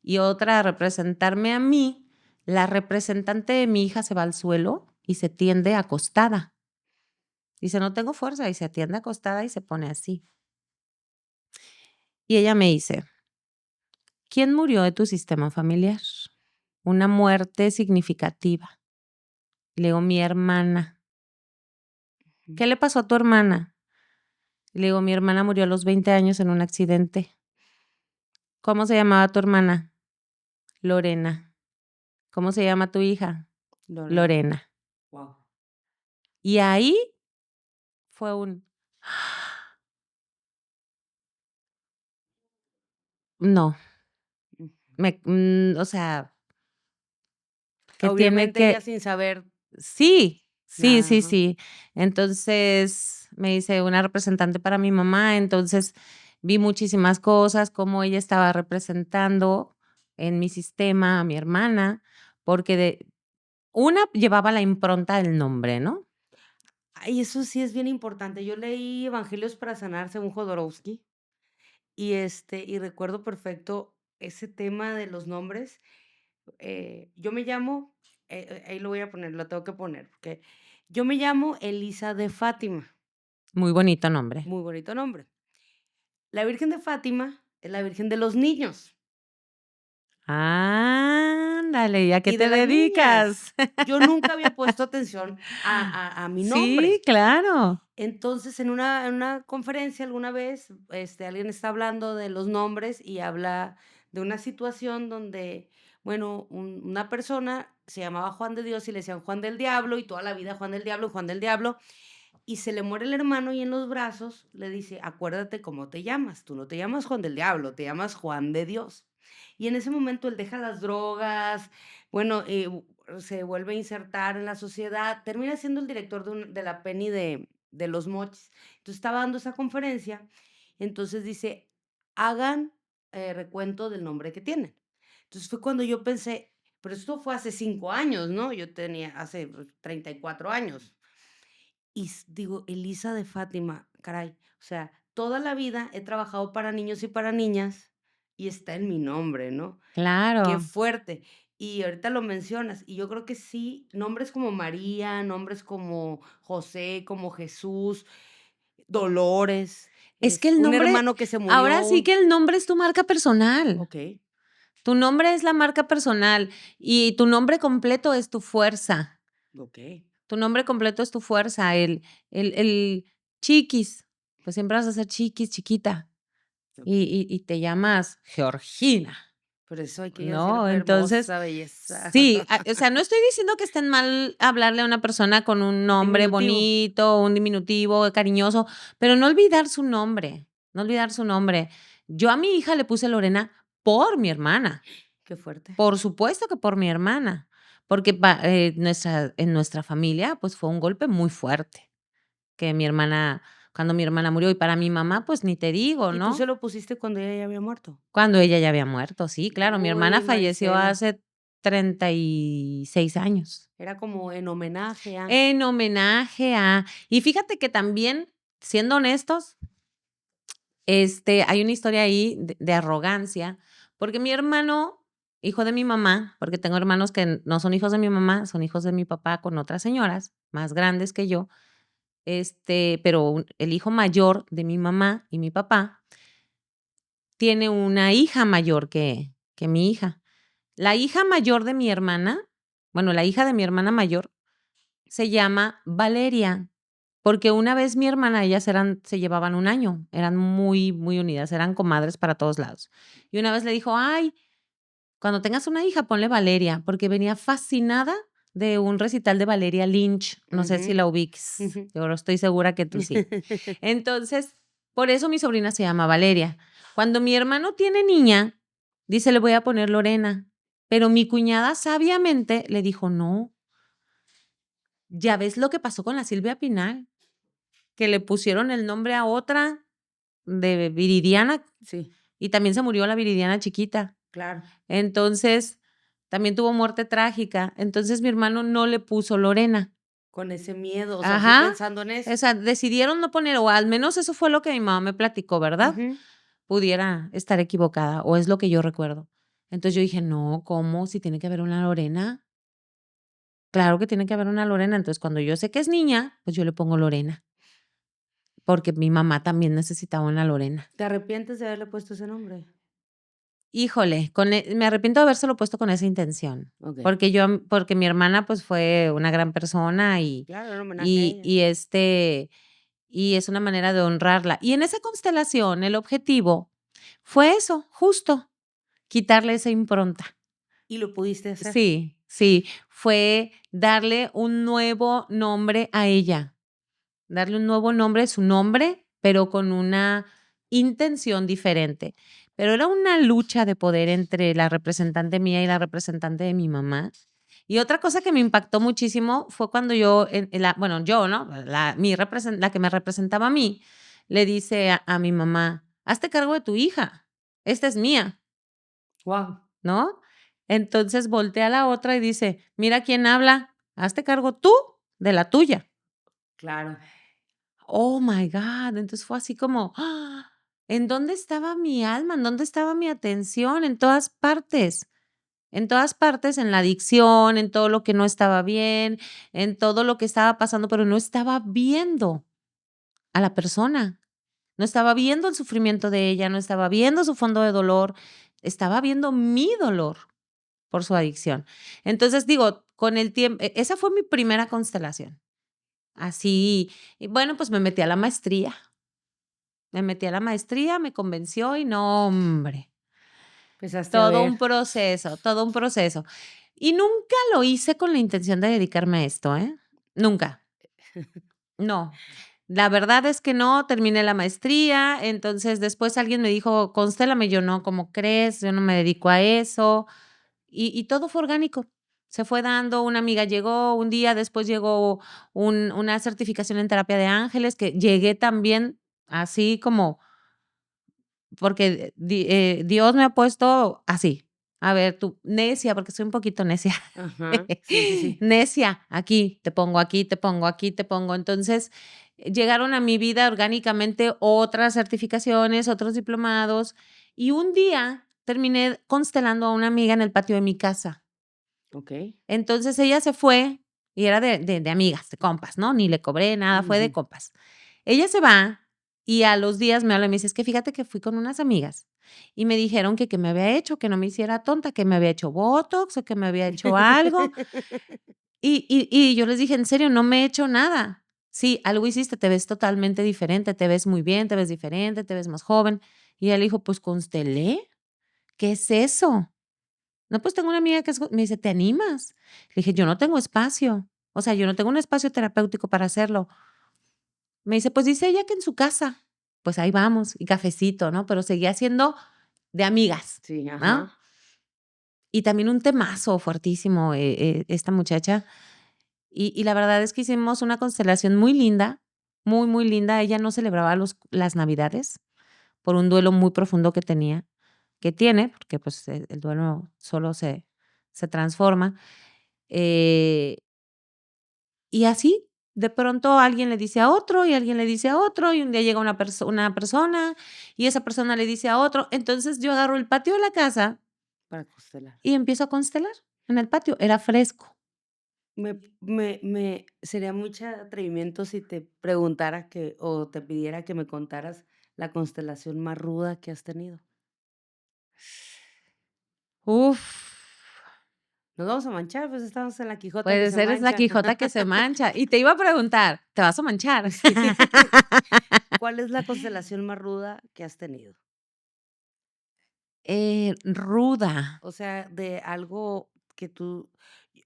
y otra a representarme a mí, la representante de mi hija se va al suelo y se tiende acostada. Dice: "No tengo fuerza", y se tiende acostada y se pone así. Y ella me dice: "¿Quién murió de tu sistema familiar?". Una muerte significativa. Le digo: "Mi hermana". Ujú. "¿Qué le pasó a tu hermana?". Le digo: "Mi hermana murió a los 20 años en un accidente". "¿Cómo se llamaba tu hermana?". "Lorena". "¿Cómo se llama tu hija?". Lorena. "Lorena". Guau. Y ahí fue un no, o sea, que tiene Obviamente ella que sin saber sí, sí, nada, sí, ajá. sí. Entonces, me dice una representante para mi mamá, entonces vi muchísimas cosas, cómo ella estaba representando en mi sistema a mi hermana, porque una llevaba la impronta del nombre, ¿no? Ay, eso sí es bien importante. Yo leí Evangelios para sanar según Jodorowsky y, y recuerdo perfecto ese tema de los nombres. Yo me llamo, ahí lo voy a poner, lo tengo que poner, porque yo me llamo Elisa de Fátima, Muy bonito nombre. muy bonito nombre. La Virgen de Fátima es la Virgen de los niños Ándale, ¿y a qué y de te las niñas. dedicas? Yo nunca había puesto atención a mi Sí, nombre. claro. Entonces, en una conferencia alguna vez, alguien está hablando de los nombres y habla de una situación donde, bueno, una persona se llamaba Juan de Dios y le decían Juan del Diablo y toda la vida Juan del Diablo, Juan del Diablo, y se le muere el hermano y en los brazos le dice, acuérdate cómo te llamas, tú no te llamas Juan del Diablo, te llamas Juan de Dios. Y en ese momento él deja las drogas, bueno, se vuelve a insertar en la sociedad, termina siendo el director de la Penny de Los Mochis. Entonces estaba dando esa conferencia, entonces dice, hagan recuento del nombre que tienen. Entonces fue cuando yo pensé, pero esto fue hace 5 años, ¿no? Yo tenía hace 34 años. Y digo, Elisa de Fátima, caray, o sea, toda la vida he trabajado para niños y para niñas y está en mi nombre, ¿no? Qué Claro. fuerte. Y ahorita lo mencionas, y yo creo que sí, nombres como María, nombres como José, como Jesús, Dolores, Es que el un nombre hermano que se ahora sí murió. que el nombre es tu marca personal. Ok, Tu nombre es la marca personal y tu nombre completo es tu fuerza. ok, Tu nombre completo es tu fuerza. El Chiquis, pues siempre vas a ser Chiquis, chiquita, ok. y te llamas Georgina, Por eso hay que decir ¿no? Entonces, hermosa belleza. sí, o sea, no estoy diciendo que estén mal hablarle a una persona con un nombre Diminutivo. bonito, un diminutivo, cariñoso, pero no olvidar su nombre, no olvidar su nombre. Yo a mi hija le puse Lorena por mi hermana. Qué fuerte. Por supuesto que por mi hermana, porque en nuestra familia, pues, fue un golpe muy fuerte, que mi hermana cuando mi hermana murió, y para mi mamá, pues, ni te digo, ¿Y tú se ¿no? lo pusiste cuando ella ya había muerto? Cuando ella ya había muerto, sí, claro, mi hermana Uy, falleció Marisela, hace 36 años. era como en homenaje a. En homenaje a y fíjate que también, siendo honestos, hay una historia ahí de arrogancia, Porque mi hermano, hijo de mi mamá, porque tengo hermanos que no son hijos de mi mamá, son hijos de mi papá con otras señoras más grandes que yo, pero el hijo mayor de mi mamá y mi papá tiene una hija mayor que mi hija. La hija mayor de mi hermana, bueno, la hija de mi hermana mayor se llama Valeria, porque una vez mi hermana, ellas se llevaban un año, eran muy, muy unidas, eran comadres para todos lados. Y una vez le dijo, ay, cuando tengas una hija, ponle Valeria, porque venía fascinada de un recital de Valeria Lynch. No sé si Ujú, la ubiques, ujú. yo estoy segura que tú sí. Entonces, por eso mi sobrina se llama Valeria. Cuando mi hermano tiene niña, dice, le voy a poner Lorena. Pero mi cuñada sabiamente le dijo, no, ya ves lo que pasó con la Silvia Pinal, que le pusieron el nombre a otra de Viridiana Sí, y también se murió la Viridiana chiquita. claro. Entonces, también tuvo muerte trágica. Entonces, mi hermano no le puso Lorena. Con ese miedo, o sea, sí Ajá. pensando en eso. O sea, decidieron no poner, o al menos eso fue lo que mi mamá me platicó, ¿verdad? Ujú. Pudiera estar equivocada, o es lo que yo recuerdo. Entonces yo dije, no, ¿cómo? Si tiene que haber una Lorena. Claro que tiene que haber una Lorena. Entonces, cuando yo sé que es niña, pues yo le pongo Lorena, porque mi mamá también necesitaba una Lorena. ¿Te arrepientes de haberle puesto ese nombre? Híjole, me arrepiento de habérselo puesto con esa intención, Okey. porque mi hermana, pues, fue una gran persona Claro, era un homenaje a y ella. y, y es una manera de honrarla. Y en esa constelación, el objetivo fue eso, justo, quitarle esa impronta. Y lo pudiste hacer. Sí, sí, fue darle un nuevo nombre a ella. Darle un nuevo nombre, su nombre, pero con una intención diferente. Pero era una lucha de poder entre la representante mía y la representante de mi mamá. Y otra cosa que me impactó muchísimo fue cuando yo, bueno, yo, ¿no? La que me representaba a mí, le dice a mi mamá, hazte cargo de tu hija, esta es mía, Guau, ¿no? Entonces voltea a la otra y dice, mira quién habla, hazte cargo tú de la tuya. claro. Oh my God. Entonces fue así como, ¡ah! ¿En dónde estaba mi alma? ¿En dónde estaba mi atención? En todas partes. En todas partes, en la adicción, en todo lo que no estaba bien, en todo lo que estaba pasando, pero no estaba viendo a la persona. No estaba viendo el sufrimiento de ella, no estaba viendo su fondo de dolor, estaba viendo mi dolor por su adicción. Entonces, digo, con el tiempo, esa fue mi primera constelación. Así, y bueno, pues me metí a la maestría. Me metí a la maestría, me convenció y no, hombre, Empezaste a todo ver. un proceso, todo un proceso. Y nunca lo hice con la intención de dedicarme a esto, ¿eh? Nunca, no. La verdad es que no, terminé la maestría, entonces después alguien me dijo, constélame, yo no, ¿cómo crees? Yo no me dedico a eso. Y todo fue orgánico. Se fue dando, una amiga llegó un día, después llegó una certificación en terapia de ángeles, que llegué también así como porque Dios me ha puesto así. A ver, tú, necia, porque soy un poquito necia. Ajá. Sí, sí, sí. Necia, aquí, te pongo aquí, te pongo aquí, te pongo. Entonces, llegaron a mi vida orgánicamente otras certificaciones, otros diplomados, y un día terminé constelando a una amiga en el patio de mi casa. Okey. Entonces, ella se fue y era de amigas, de compas, ¿no? Ni le cobré nada, fue de Ujú. compas. Ella se va y a los días me habla y me dice: "Es que fíjate que fui con unas amigas y me dijeron que qué me había hecho, que no me hiciera tonta, que me había hecho botox o que me había hecho algo". Y yo les dije: "En serio, no me he hecho nada". "Sí, algo hiciste, te ves totalmente diferente, te ves muy bien, te ves diferente, te ves más joven". Y ella le dijo: "Pues constelé, ¿qué es eso?". "No, pues tengo una amiga que es", me dice: "¿Te animas?". Le dije: "Yo no tengo espacio, o sea, yo no tengo un espacio terapéutico para hacerlo". Me dice: "Pues dice ella que en su casa". Pues ahí vamos, y cafecito, ¿no? Pero seguía siendo de amigas, Sí, ¿no? ajá. Y también un temazo fuertísimo, esta muchacha. Y la verdad es que hicimos una constelación muy linda, muy, muy linda. Ella no celebraba las Navidades por un duelo muy profundo que tiene, porque, pues, el duelo solo se transforma. Eh, y así. De pronto alguien le dice a otro, y alguien le dice a otro, y un día llega una persona, y esa persona le dice a otro. Entonces, yo agarro el patio de la casa Para constelar. y empiezo a constelar en el patio. Era fresco. Sería mucho atrevimiento si te preguntara que o te pidiera que me contaras la constelación más ruda que has tenido. Uf, Nos vamos a manchar, pues estamos en la Quijota que pues se eres la mancha. Quijota que se mancha. Y te iba a preguntar, ¿te vas a manchar? Sí. ¿Cuál es la constelación más ruda que has tenido? Ruda. O sea, de algo que tú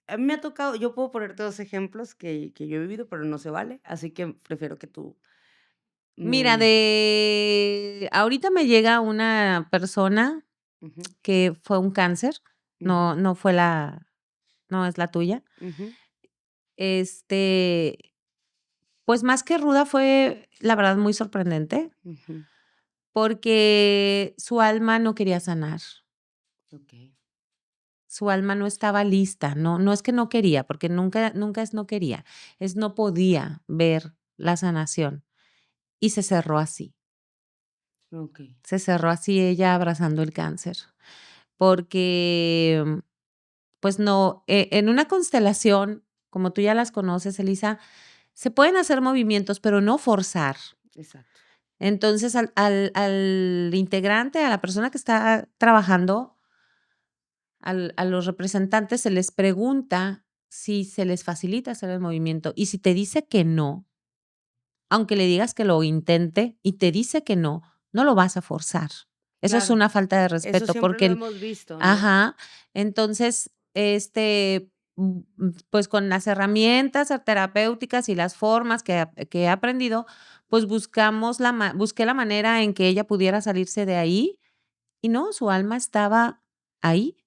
a mí me ha tocado, yo puedo ponerte 2 ejemplos que yo he vivido, pero no se vale, así que prefiero que tú Mira, me ahorita me llega una persona ujú, que fue un cáncer, ujú, no es la tuya. ujú, Este, pues más que ruda fue, la verdad, muy sorprendente, ujú. porque su alma no quería sanar. Okey, Su alma no estaba lista, no es que no quería, porque nunca es no quería, es no podía ver la sanación, y okey. se cerró así ella abrazando el cáncer, porque, pues no, en una constelación, como tú ya las conoces, Elisa, se pueden hacer movimientos, pero no forzar. Exacto. Entonces, al integrante, a la persona que está trabajando, a los representantes se les pregunta si se les facilita hacer el movimiento, y si te dice que no, aunque le digas que lo intente y te dice que no lo vas a forzar. Eso es Claro, una falta de eso respeto, siempre porque lo hemos visto, ¿no? ajá, entonces, pues, con las herramientas terapéuticas y las formas que he aprendido, pues, busqué la manera en que ella pudiera salirse de ahí, y no, su alma estaba ahí.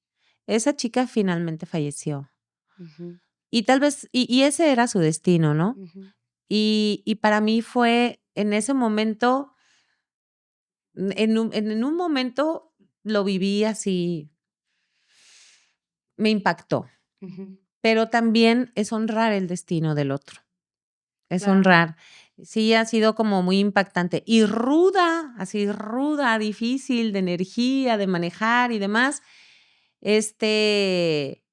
Esa chica finalmente falleció. Ujú, Y tal vez ese era su destino, ¿no? ujú, Y para mí fue en ese momento, en un momento lo viví así, me impactó, ujú. pero también es honrar el destino del otro, es Claro. honrar. Sí, ha sido como muy impactante y ruda, así ruda, difícil de energía, de manejar y demás. Este,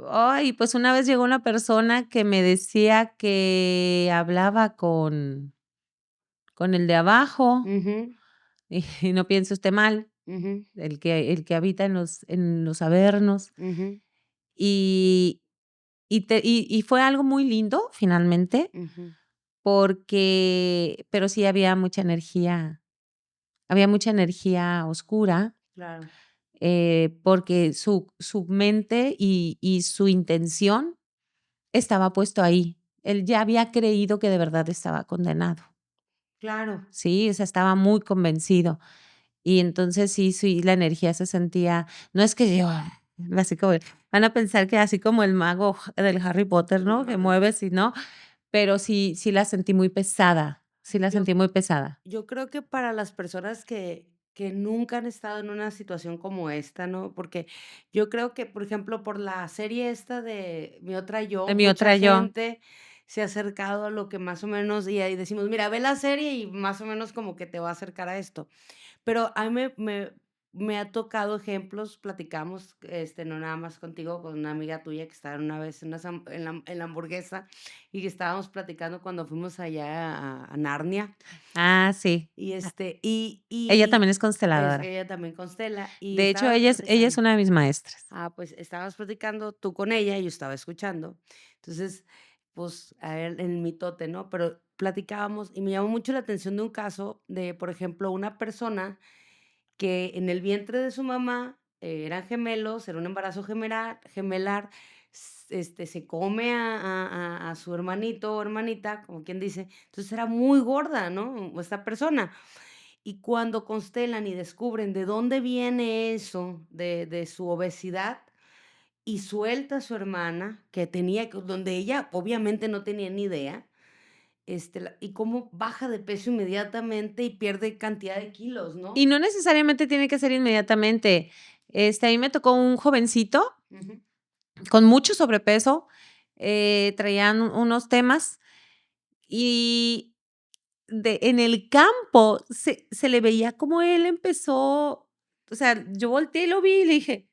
Ay, pues una vez llegó una persona que me decía que hablaba con el de abajo, Ujú, y no piense usted mal, ujú, el que habita en los avernos. ujú, Y y fue algo muy lindo, finalmente, ujú. pero sí había mucha energía oscura, Claro. porque su mente y su intención estaba puesto ahí. Él ya había creído que de verdad estaba condenado, Claro. ¿sí? O sea, estaba muy convencido. Y entonces sí, la energía se sentía, no es que yo, así como, van a pensar que así como el mago del Harry Potter, ¿no? Que mueves y no, pero sí la sentí muy pesada, sí la Yo sentí muy pesada. yo creo que para las personas que nunca han estado en una situación como esta, ¿no? Porque yo creo que, por ejemplo, por la serie esta de Mi otra De yo, mi mucha otra yo. gente se ha acercado a lo que más o menos y ahí decimos: "Mira, ve la serie y más o menos como que te va a acercar a esto". Pero a mí me ha tocado ejemplos, platicamos, no nada más contigo, con una amiga tuya que estaba una vez en la hamburguesa, y que estábamos platicando cuando fuimos allá a Narnia, Ah, sí. y, Ah, ella también es es consteladora. ella también constela, y De hecho, estábamos ella es platicando. una de mis maestras. Pues, estábamos platicando tú con ella, y yo estaba escuchando. Entonces, pues, a ver, el mitote, ¿no? Pero platicábamos, y me llamó mucho la atención de un caso de, por ejemplo, una persona que en el vientre de su mamá, eran gemelos, era un embarazo gemelar, se come a su hermanito o hermanita, como quien dice, entonces era muy gorda, ¿no? Esta persona. Y cuando constelan y descubren de dónde viene eso, de su obesidad, y suelta a su hermana, donde ella obviamente no tenía ni idea, y cómo baja de peso inmediatamente y pierde cantidad de kilos, Y ¿no? no necesariamente tiene que ser inmediatamente. A mí me tocó un jovencito Ujú. con mucho sobrepeso, traían unos temas y en el campo se le veía como él empezó, o sea, yo volteé y lo vi y le dije: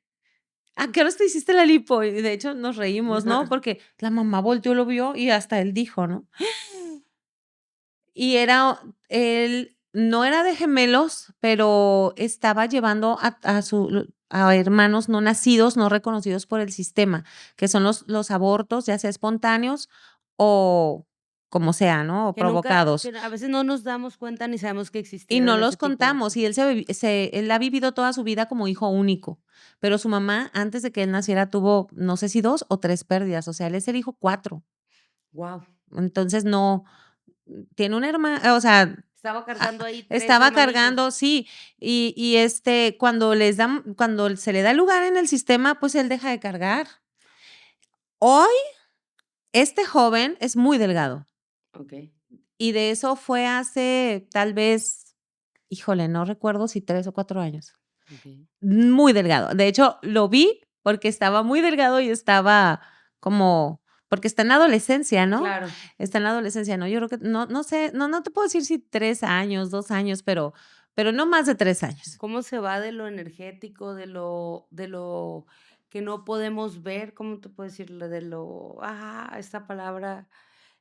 "¿A qué horas te hiciste la lipo?". Y de hecho nos reímos, ¿no? Porque la mamá volteó, lo vio y hasta él dijo, ¿no? Y él no era de gemelos, pero estaba llevando a hermanos no nacidos, no reconocidos por el sistema, que son los abortos, ya sea espontáneos o como sea, ¿no? O Que nunca que provocados. a veces no nos damos cuenta ni sabemos que Y no existieron los ese tipo de contamos, y cosas. él ha vivido toda su vida como hijo único, pero su mamá, antes de que él naciera, tuvo, no sé si 2 o 3 pérdidas, o sea, él es el hijo 4. Guau. Entonces, no, tiene una hermana, o sea, Estaba cargando ahí 3 estaba hermanitos. cargando, sí, cuando se le da lugar en el sistema, pues él deja de cargar. Hoy, este joven es muy delgado, Okey, y de eso fue hace, tal vez, híjole, no recuerdo si 3 o 4 años. okey. Muy delgado. De hecho, lo vi porque estaba muy delgado y estaba como porque está en la adolescencia, ¿no? Claro. Está en la adolescencia, ¿no? Yo creo que no sé, no te puedo decir si 3 años, 2 años, pero no más de 3 años. ¿Cómo se va de lo energético, de lo que no podemos ver? ¿Cómo te puedo decir? De lo, esta palabra,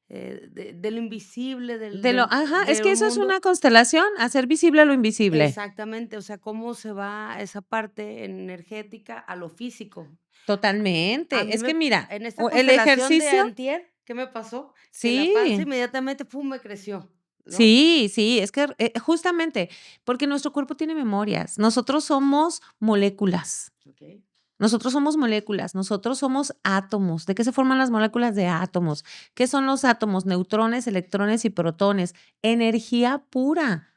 de lo invisible, del De lo del ajá, es de que un eso es mundo una constelación, hacer visible lo invisible. exactamente, o sea, cómo se va esa parte energética a lo físico. A Totalmente. mí Es que me mira, en esta o el constelación de ejercicio antier, ¿qué me pasó? Que la panza sí. inmediatamente, pum, me creció, ¿no? Sí, sí, es que, justamente, porque nuestro cuerpo tiene memorias. Nosotros somos moléculas. Okey. Nosotros somos moléculas, nosotros somos átomos. ¿De qué se forman las moléculas? De átomos. ¿Qué son los átomos? Neutrones, electrones y protones. Energía pura.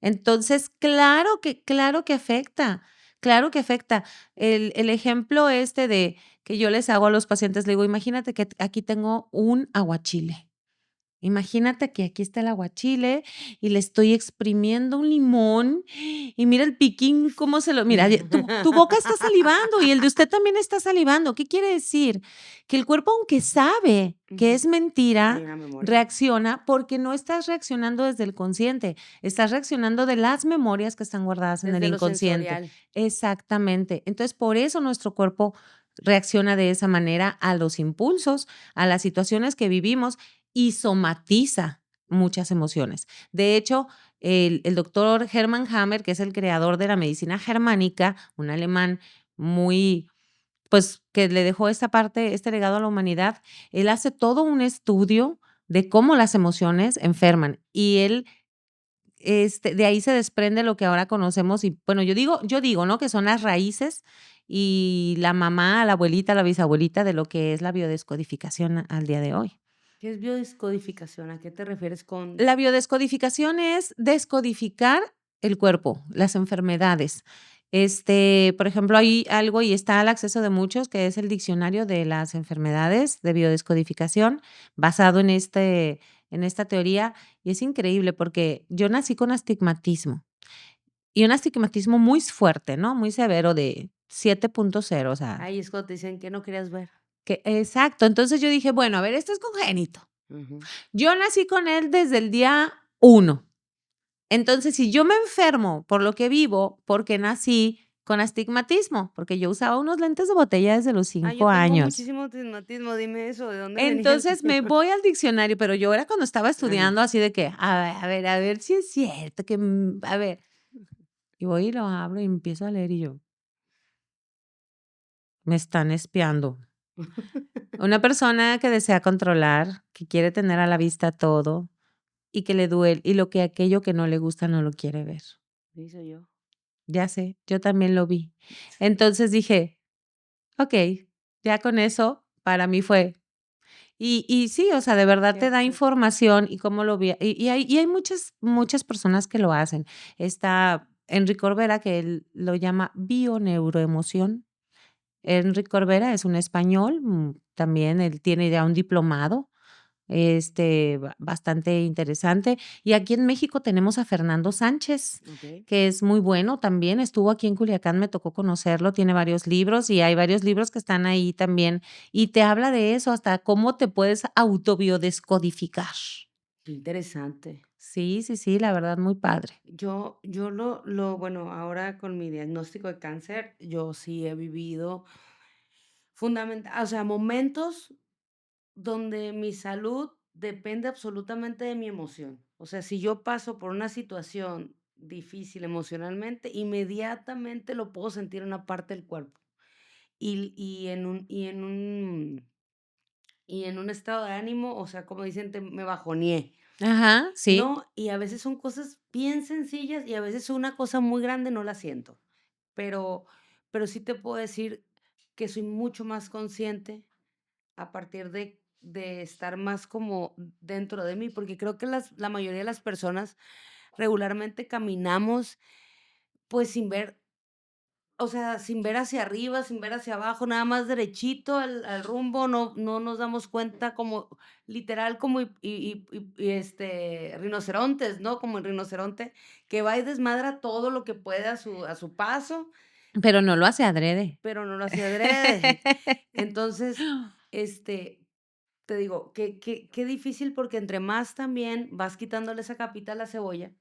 Entonces, claro que afecta, claro que afecta. El ejemplo este de que yo les hago a los pacientes, le digo, imagínate que aquí tengo un aguachile. Imagínate que aquí está el aguachile y le estoy exprimiendo un limón y mira el piquín cómo se lo mira, tu boca está salivando y el de usted también está salivando. ¿Qué quiere decir? Que el cuerpo, aunque sabe que Ujú. es Hay mentira, una memoria. reacciona porque no estás reaccionando desde el consciente, estás reaccionando de las memorias que están guardadas en el Desde lo inconsciente. sensorial. Exactamente. Entonces, por eso nuestro cuerpo reacciona de esa manera a los impulsos, a las situaciones que vivimos y somatiza muchas emociones. De hecho, el doctor Hermann Hammer, que es el creador de la medicina germánica, un alemán muy, pues, que le dejó esta parte, este legado a la humanidad, él hace todo un estudio de cómo las emociones enferman y él, de ahí se desprende lo que ahora conocemos y, bueno, yo digo, ¿no?, que son las raíces y la mamá, la abuelita, la bisabuelita de lo que es la biodescodificación al día de hoy. ¿Qué es biodescodificación? ¿A qué te refieres con? La biodescodificación es descodificar el cuerpo, las enfermedades. Por ejemplo, hay algo y está al acceso de muchos, que es el diccionario de las enfermedades de biodescodificación, basado en esta teoría, y es increíble porque yo nací con astigmatismo, y un astigmatismo muy fuerte, ¿no? Muy severo de 7.0, o sea, Ahí es cuando te dicen que no querías ver. que exacto. Entonces yo dije: "Bueno, a ver, esto es congénito". Ujú. Yo nací con él desde el día 1. Entonces, si yo me enfermo por lo que vivo, porque nací con astigmatismo, porque yo usaba unos lentes de botella desde los Yo 5 tengo años. muchísimo astigmatismo, dime eso, ¿de dónde venía el Entonces, me voy al diccionario, pero yo era cuando estaba Ajá. estudiando así de que, a ver si es cierto que, a ver, y voy y lo abro y empiezo a leer y yo, me están espiando. Una persona que desea controlar, que quiere tener a la vista todo y que le duele y lo que aquello que no le gusta no lo quiere ver. Sí, soy yo. Ya sé, yo también lo vi. Entonces dije: "Okey", ya con eso para mí fue y sí, o sea, de verdad te Qué da qué información y cómo lo vi y hay muchas personas que lo hacen. Está Enrique Corbera, que él lo llama bioneuroemoción. Enrique Corbera es un español, también él tiene ya un diplomado, bastante interesante. Y aquí en México tenemos a Fernando Sánchez, Okey. que es muy bueno también, estuvo aquí en Culiacán, me tocó conocerlo, tiene varios libros y hay varios libros que están ahí también, y te habla de eso, hasta cómo te puedes autobiodescodificar. Qué interesante. Sí, sí, sí, la verdad, muy padre. Yo lo bueno, ahora con mi diagnóstico de cáncer, yo sí he vivido o sea, momentos donde mi salud depende absolutamente de mi emoción. O sea, si yo paso por una situación difícil emocionalmente, inmediatamente lo puedo sentir en una parte del cuerpo. Y en un estado de ánimo, o sea, como dicen, me bajoneé, Ajá, sí, ¿no? Y a veces son cosas bien sencillas y a veces una cosa muy grande no la siento. Pero, pero sí te puedo decir que soy mucho más consciente a partir de estar más como dentro de mí, porque creo que la mayoría de las personas regularmente caminamos, pues, sin ver, o sea, sin ver hacia arriba, sin ver hacia abajo, nada más derechito al rumbo, no nos damos cuenta como literal como rinocerontes, ¿no? Como el rinoceronte que va y desmadra todo lo que puede a su paso, pero no lo hace adrede. pero no lo hace adrede. Entonces, este, te digo, qué difícil, porque entre más también vas quitándole esa capita a la cebolla,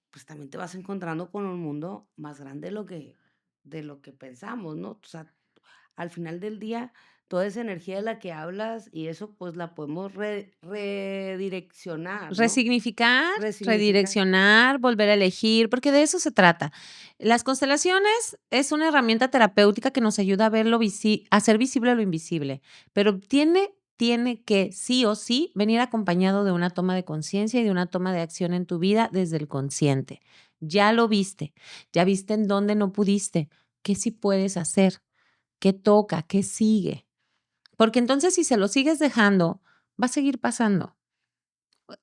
pues también te vas encontrando con un mundo más grande de lo que pensamos, ¿no? O sea, al final del día, toda esa energía de la que hablas y eso, pues la podemos redireccionar, ¿no? Resignificar, Resignificar. redireccionar, volver a elegir, porque de eso se trata. Las constelaciones es una herramienta terapéutica que nos ayuda a ver a hacer visible lo invisible, pero tiene que sí o sí venir acompañado de una toma de conciencia y de una toma de acción en tu vida desde el consciente. Ya lo viste, ya viste en dónde no pudiste, qué sí puedes hacer, qué toca, qué sigue. Porque entonces si se lo sigues dejando, va a seguir pasando.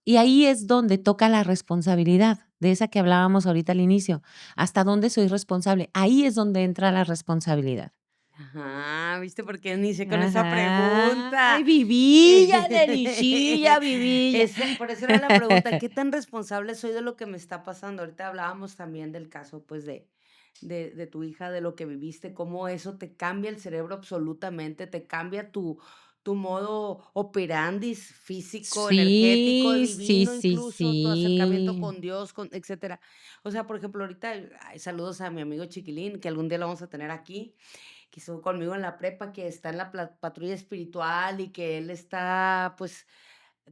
Y ahí es donde toca la responsabilidad, de esa que hablábamos ahorita al inicio. ¿Hasta dónde soy responsable? Ahí es donde entra la responsabilidad. Ajá, ¿viste por qué inicié con esa Ajá. Ay, pregunta? vivilla, delicilla, vivilla. Por eso era la pregunta, ¿qué tan responsable soy de lo que me está pasando? Ahorita hablábamos también del caso, pues, de tu hija, de lo que viviste, cómo eso te cambia el cerebro absolutamente, te cambia tu modo operandis físico, energético, Sí, sí, divino, sí, incluso tu acercamiento sí. con Dios, etcétera. O sea, por ejemplo, ahorita, saludos a mi amigo Chiquilín, que algún día lo vamos a tener aquí, que estuvo conmigo en la prepa, que está en la patrulla espiritual y que él está, pues,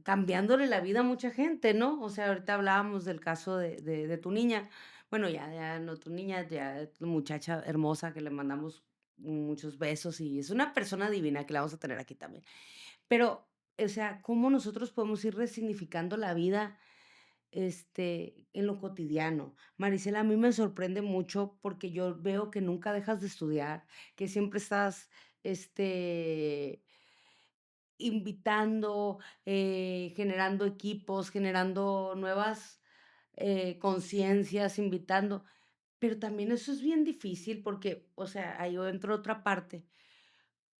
cambiándole la vida a mucha gente, ¿no? O sea, ahorita hablábamos del caso de tu niña. Bueno, ya no tu niña, ya tu muchacha hermosa, que le mandamos muchos besos, y es una persona divina que la vamos a tener aquí también. Pero, o sea, ¿cómo nosotros podemos ir resignificando la vida, en lo cotidiano? Marisela, a mí me sorprende mucho porque yo veo que nunca dejas de estudiar, que siempre estás, invitando, generando equipos, generando nuevas, conciencias, invitando. Pero también eso es bien difícil porque, o sea, ahí entro a otra parte.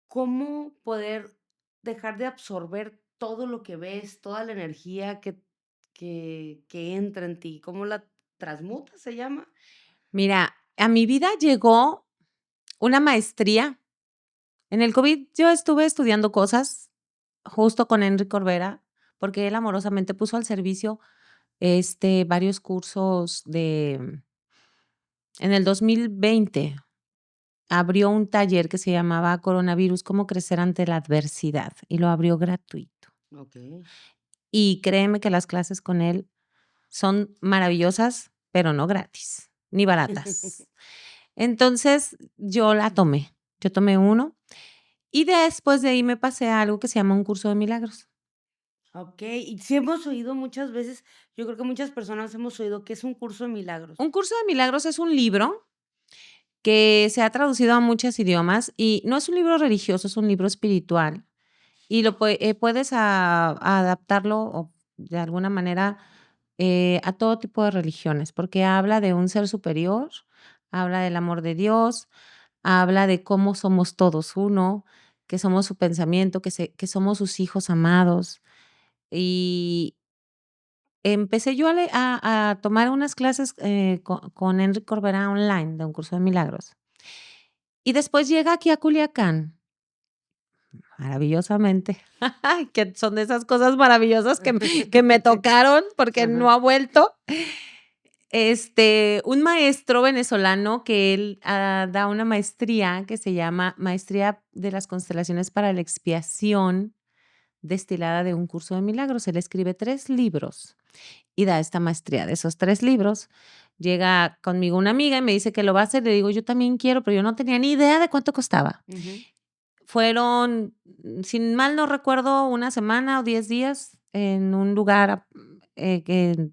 ¿Cómo poder dejar de absorber todo lo que ves, toda la energía que entra en ti? ¿Cómo la transmutas, se llama? Mira, a mi vida llegó una maestría. En el COVID yo estuve estudiando cosas justo con Enrique Corbera, porque él amorosamente puso al servicio, varios cursos en el 2020 abrió un taller que se llamaba Coronavirus, cómo crecer ante la adversidad, y lo abrió gratuito. Okey. Y créeme que las clases con él son maravillosas, pero no gratis, ni baratas. Entonces, yo tomé uno, y después de ahí me pasé a algo que se llama un curso de milagros. Okey, y sí hemos oído muchas veces, yo creo que muchas personas hemos oído que es un curso de milagros. Un curso de milagros es un libro que se ha traducido a muchos idiomas, y no es un libro religioso, es un libro espiritual. Y puedes adaptarlo o de alguna manera, a todo tipo de religiones, porque habla de un ser superior, habla del amor de Dios, habla de cómo somos todos uno, que somos su pensamiento, que somos sus hijos amados. Y empecé yo a tomar unas clases, con Enrique Corberá online de un curso de milagros. Y después llega aquí a Culiacán, maravillosamente, que son de esas cosas maravillosas que me tocaron porque no Ajá. ha vuelto. Un maestro venezolano que él, da una maestría que se llama Maestría de las Constelaciones para la Expiación, destilada de un curso de milagros. Él escribe 3 libros y da esta maestría de esos 3 libros. Llega conmigo una amiga y me dice que lo va a hacer, le digo: "Yo también quiero", pero yo no tenía ni idea de cuánto costaba. Ujú. Fueron, sin mal no recuerdo, una semana o 10 días en un lugar, que,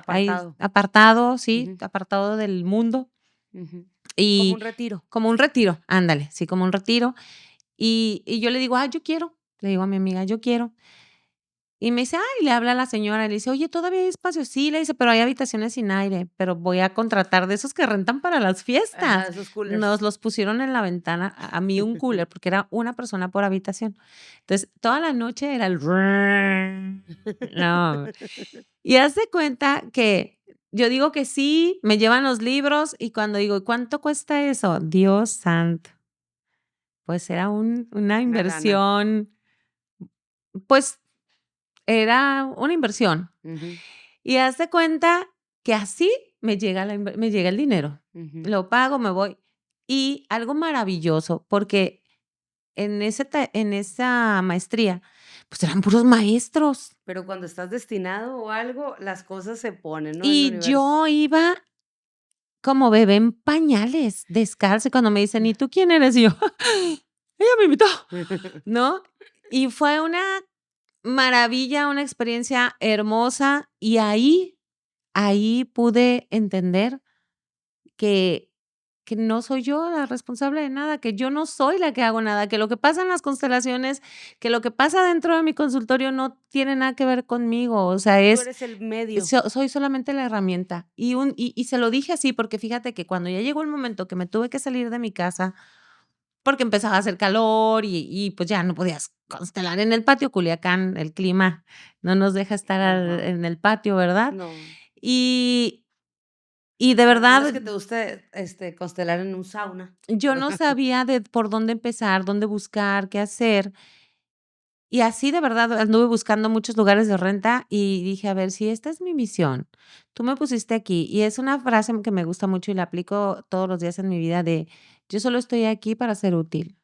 ahí Apartado. apartado, sí, Ujú, apartado del mundo, ujú. Como un y retiro. como un retiro, ándale, sí, como un retiro. Y yo le digo: "Ah, yo quiero", le digo a mi amiga: "Yo quiero". Y me dice: "Ay", le habla a la señora, le dice: "Oye, ¿todavía hay espacio?". "Sí", le dice, "pero hay habitaciones sin aire, pero voy a contratar de esos que rentan para las Ajá, fiestas". esos Nos coolers. los pusieron en la ventana, a mí un cooler, porque era una persona por habitación. Entonces, toda la noche era el no, y haz de cuenta que yo digo que sí, me llevan los libros, y cuando digo: "¿Y cuánto cuesta eso?". Dios santo, pues era una Una lana. inversión, pues, era una inversión. Ujú, Y haz de cuenta que así me llega el dinero. ujú. Lo pago, me voy. Y algo maravilloso, porque en esa maestría, pues, eran puros maestros. Pero cuando estás destinado o algo, las cosas se ponen, ¿no? El Y universo. yo iba como bebé en pañales, descalza, y cuando me dicen: "¿Y tú quién eres?", y yo: "Ella me invitó", ¿no? Y fue una maravilla, una experiencia hermosa, y ahí pude entender que no soy yo la responsable de nada, que yo no soy la que hago nada, que lo que pasa en las constelaciones, que lo que pasa dentro de mi consultorio no tiene nada que ver conmigo, o sea, Tú eres el medio. soy solamente la herramienta. Y se lo dije así, porque fíjate que cuando ya llegó el momento que me tuve que salir de mi casa, porque empezaba a hacer calor pues ya no podías constelar en el patio, Culiacán, el clima no nos deja estar Ajá. en el patio, ¿verdad? No. Y y de A menos verdad que te guste, constelar en un sauna. yo no sabía de por dónde empezar, dónde buscar, qué hacer. Y así de verdad anduve buscando muchos lugares de renta y dije: "A ver, si esta es mi misión, tú me pusiste aquí". Y es una frase que me gusta mucho y la aplico todos los días en mi vida de: "Yo solo estoy aquí para ser útil.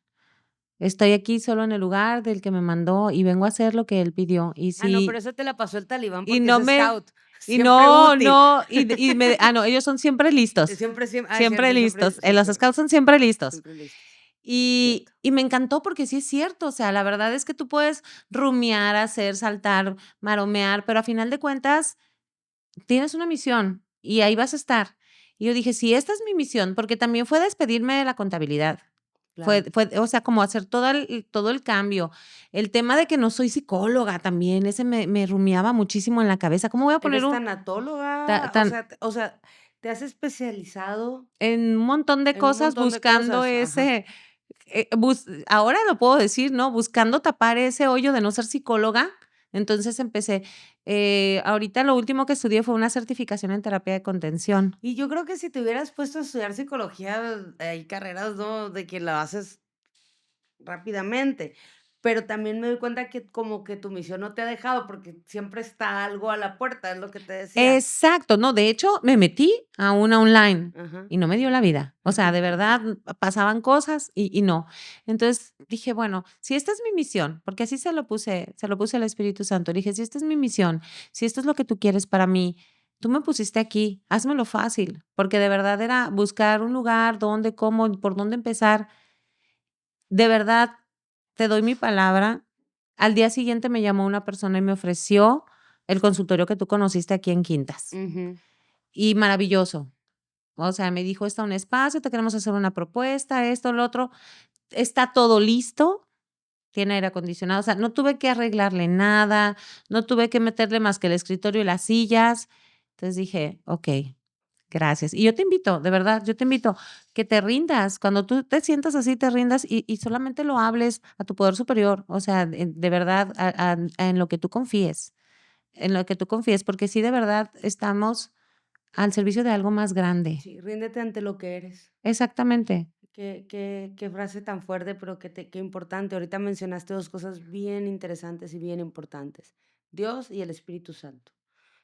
Estoy aquí solo en el lugar del que me mandó y vengo a hacer lo que él pidió". Ah, no, pero eso te la pasó el talibán Y porque es no me scout, y siempre no, útil. no, y me no, ellos son siempre listos, Es siempre cierto, listos. Los siempre, scouts son siempre listos. siempre listos. Y Cierto. y me encantó porque sí es cierto, o sea, la verdad es que tú puedes rumiar, hacer, saltar, maromear, pero a final de cuentas tienes una misión y ahí vas a estar. Y yo dije: "Si esta es mi misión", porque también fue despedirme de la contabilidad. Claro. O sea, como hacer todo el cambio. El tema de que no soy psicóloga también, ese me rumiaba muchísimo en la cabeza. ¿Cómo voy a poner ¿Eres un tanatóloga? O tan sea, ¿te has especializado en un montón de en un cosas montón de buscando cosas? Ajá. ese, ahora lo puedo decir, ¿no? Buscando tapar ese hoyo de no ser psicóloga. Entonces empecé, ahorita lo último que estudié fue una certificación en terapia de contención. Y yo creo que si te hubieras puesto a estudiar psicología, hay carreras, ¿no?, de que la haces rápidamente, pero también me doy cuenta que como que tu misión no te ha dejado, porque siempre está algo a la puerta, es lo que te decía. Exacto, no, de hecho, me metí a una online Ajá. y no me dio la vida. O sea, de verdad, pasaban cosas y no. Entonces, dije: "Bueno, si esta es mi misión", porque así se lo puse al Espíritu Santo. Le dije: "Si esta es mi misión, si esto es lo que tú quieres para mí, tú me pusiste aquí, házmelo fácil", porque de verdad era buscar un lugar, dónde, cómo, por dónde empezar. De verdad, te doy mi palabra. Al día siguiente me llamó una persona y me ofreció el consultorio que tú conociste aquí en Quintas. Ujú. Y maravilloso. O sea, me dijo: "Está un espacio, te queremos hacer una propuesta, esto, lo otro". Está todo listo, tiene aire acondicionado, o sea, no tuve que arreglarle nada, no tuve que meterle más que el escritorio y las sillas. Entonces dije: "Okey". Gracias. Y yo te invito, de verdad, yo te invito que te rindas. Cuando tú te sientas así, te rindas y solamente lo hables a tu poder superior, o sea, de verdad, en lo que tú confíes, en lo que tú confíes, porque sí, de verdad, estamos al servicio de algo más grande. Sí, ríndete ante lo que eres. Exactamente. Qué frase tan fuerte, pero qué importante. Ahorita mencionaste 2 cosas bien interesantes y bien importantes, Dios y el Espíritu Santo.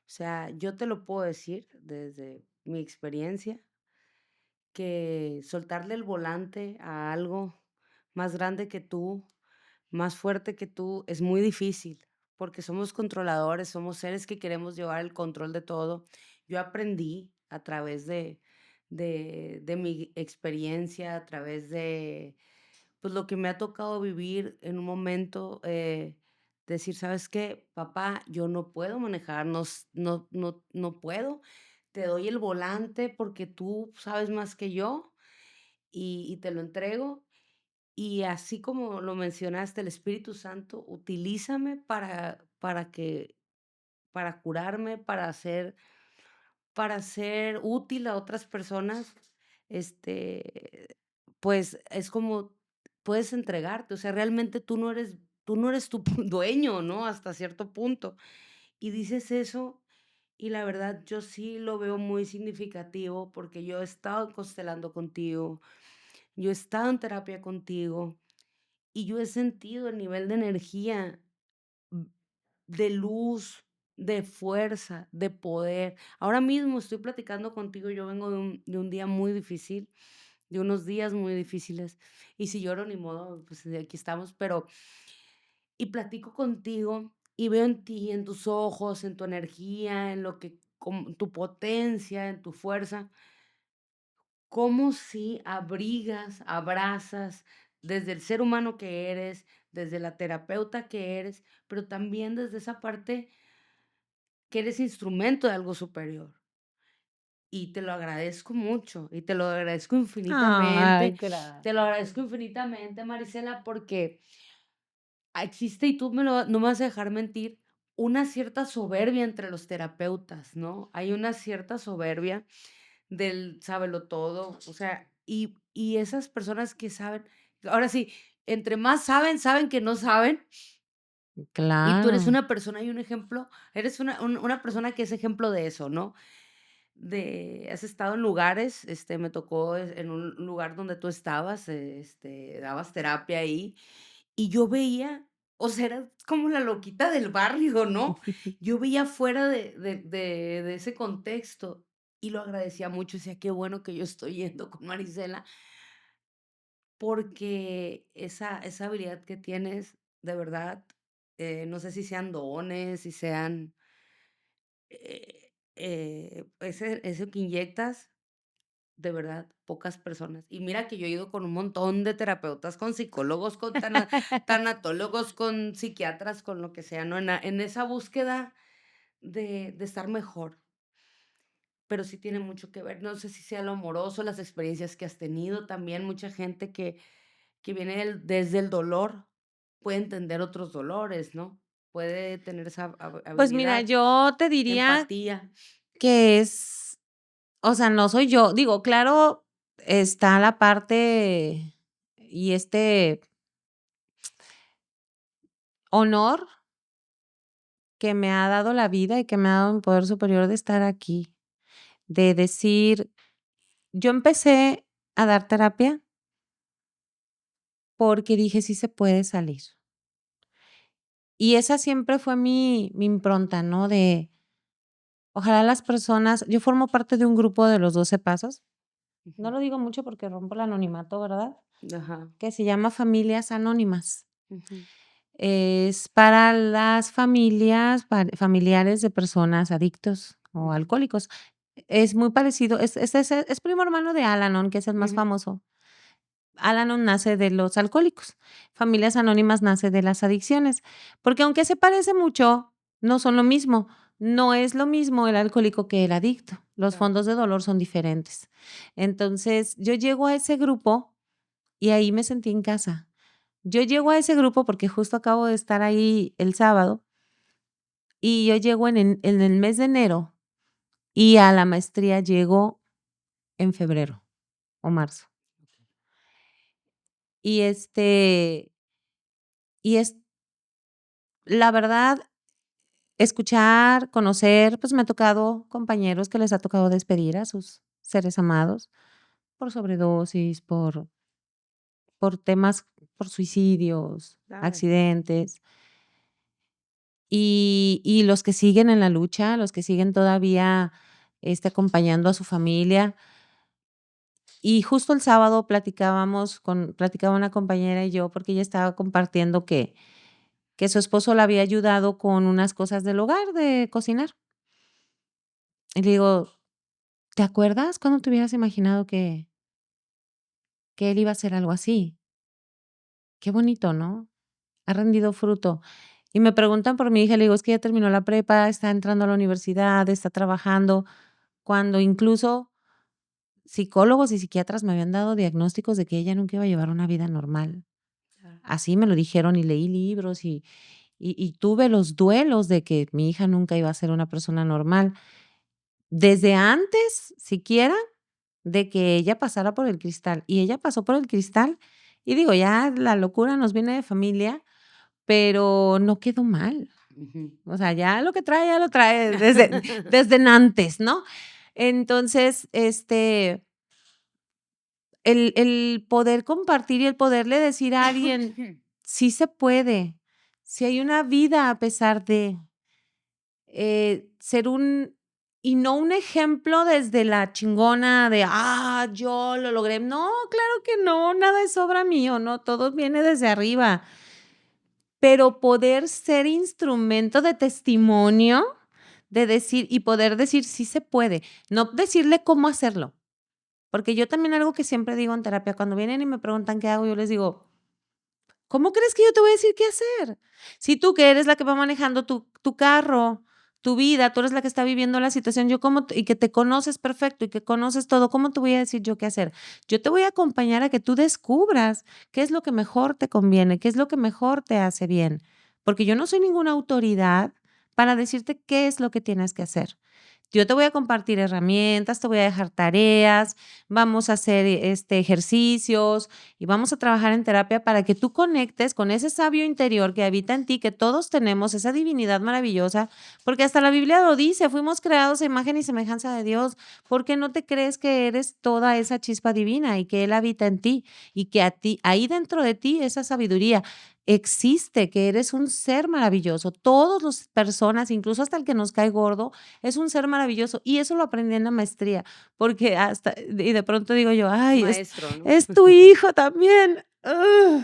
O sea, yo te lo puedo decir desde mi experiencia, que soltarle el volante a algo más grande que tú, más fuerte que tú, es muy difícil, porque somos controladores, somos seres que queremos llevar el control de todo. Yo aprendí a través de mi experiencia, a través de, pues, lo que me ha tocado vivir en un momento, decir: "¿Sabes qué, papá? Yo no puedo manejar, no puedo. Te doy el volante porque tú sabes más que yo y te lo entrego, y así como lo mencionaste, el Espíritu Santo, utilízame para curarme, para ser útil a otras personas". Este, pues, es como puedes entregarte, o sea, realmente tú no eres tu dueño, ¿no? Hasta cierto punto. Y dices eso, y la verdad, yo sí lo veo muy significativo, porque yo he estado constelando contigo, yo he estado en terapia contigo, y yo he sentido el nivel de energía, mm, de luz, de fuerza, de poder. Ahora mismo estoy platicando contigo, yo vengo de un día muy difícil, de unos días muy difíciles, y si lloro, ni modo, pues aquí estamos, pero y platico contigo y veo en ti, en tus ojos, en tu energía, en lo que, tu potencia, en tu fuerza, cómo si abrigas, abrazas desde el ser humano que eres, desde la terapeuta que eres, pero también desde esa parte que eres instrumento de algo superior. Y te lo agradezco mucho, y te lo agradezco Ay, infinitamente, te lo gracias. agradezco infinitamente, Marisela, porque existe, y tú no me vas a dejar mentir, una cierta soberbia entre los terapeutas, ¿no? Hay una cierta soberbia del sábelo todo, o sea, y esas personas que saben, ahora sí, entre más saben, saben que no saben, y tú eres Claro. una persona y un ejemplo, eres una persona que es ejemplo de eso, ¿no? Has estado en lugares, me tocó en un lugar donde tú estabas, dabas terapia ahí, y yo veía, o sea, eras como la loquita del barrio, ¿no? Yo veía fuera de ese contexto y lo agradecía mucho, decía: "Qué bueno que yo estoy yendo con Marisela", porque esa habilidad que tienes, de verdad, no sé si sean dones, si sean, eso que inyectas, de verdad, pocas personas. Y mira que yo he ido con un montón de terapeutas, con psicólogos, con tanatólogos, con psiquiatras, con lo que sea, ¿no? En esa búsqueda de estar mejor, pero sí tiene mucho que ver. No sé si sea lo amoroso, las experiencias que has tenido, también mucha gente que viene desde el dolor puede entender otros dolores, ¿no? Puede tener esa Pues mira, habilidad, yo te diría empatía. que es, o sea, no soy yo. Digo, claro, está la parte y este honor que me ha dado la vida y que me ha dado un poder superior de estar aquí, de decir, yo empecé a dar terapia porque dije: "Sí se puede salir". Y esa siempre fue mi impronta, ¿no? De ojalá las personas yo formo parte de un grupo de los 12 pasos, no Ujú, lo digo mucho porque rompo el anonimato, ¿verdad? ajá, Que se llama Familias Anónimas. ujú, Es para las familias, familiares de personas adictos o ujú, alcohólicos. Es muy parecido, es primo hermano de Al-Anon, que es el más ujú, famoso. Al-Anon nace de los alcohólicos, Familias Anónimas nace de las adicciones, porque aunque se parece mucho, no son lo mismo. No es lo mismo el alcohólico que el adicto. Los claro. fondos de dolor son diferentes. Entonces, yo llego a ese grupo y ahí me sentí en casa. Yo llego a ese grupo porque justo acabo de estar ahí el sábado y yo llego en el mes de enero y a la maestría llego en febrero o marzo. Y, y es la verdad, escuchar, conocer, pues, me ha tocado compañeros que les ha tocado despedir a sus seres amados por sobredosis, por temas, por suicidios, Claro. accidentes. Y los que siguen en la lucha, los que siguen todavía, acompañando a su familia. Y justo el sábado platicaba una compañera y yo, porque ella estaba compartiendo que su esposo la había ayudado con unas cosas del hogar, de cocinar. Y le digo: "¿Te acuerdas cuándo te hubieras imaginado que él iba a hacer algo así? Qué bonito, ¿no? Ha rendido fruto". Y me preguntan por mi hija, le digo: "Es que ya terminó la prepa, está entrando a la universidad, está trabajando", cuando incluso psicólogos y psiquiatras me habían dado diagnósticos de que ella nunca iba a llevar una vida normal. Claro. Así me lo dijeron y leí libros y tuve los duelos de que mi hija nunca iba a ser una persona normal. Desde antes, siquiera, de que ella pasara por el cristal. Y ella pasó por el cristal, y digo, ya la locura nos viene de familia, pero no quedó mal. Ujú. O sea, ya lo trae desde antes, ¿no? Entonces, el poder compartir y el poderle decir a alguien: "Sí se puede, sí hay una vida a pesar de", ser un y no un ejemplo desde la chingona de: "Ah, yo lo logré". No, claro que no, nada es obra mío, no, todo viene desde arriba. Pero poder ser instrumento de testimonio, de decir y poder decir: "Sí se puede", no decirle cómo hacerlo. Porque yo también algo que siempre digo en terapia, cuando vienen y me preguntan qué hago, yo les digo: "¿Cómo crees que yo te voy a decir qué hacer? Si tú que eres la que va manejando tu carro, tu vida, tú eres la que está viviendo la situación, yo cómo y que te conoces perfecto y que conoces todo, ¿cómo te voy a decir yo qué hacer? Yo te voy a acompañar a que tú descubras qué es lo que mejor te conviene, qué es lo que mejor te hace bien, porque yo no soy ninguna autoridad para decirte qué es lo que tienes que hacer. Yo te voy a compartir herramientas, te voy a dejar tareas, vamos a hacer, ejercicios y vamos a trabajar en terapia para que tú conectes con ese sabio interior que habita en ti, que todos tenemos, esa divinidad maravillosa, porque hasta la Biblia lo dice, fuimos creados a imagen y semejanza de Dios. ¿Por qué no te crees que eres toda esa chispa divina y que Él habita en ti y que a ti, ahí dentro de ti, esa sabiduría existe, que eres un ser maravilloso? Todas las personas, incluso hasta el que nos cae gordo, es un ser maravilloso, y eso lo aprendí en la maestría, porque hasta y de pronto digo yo: "Ay, Maestro, ¿no? es tu hijo también, ugh,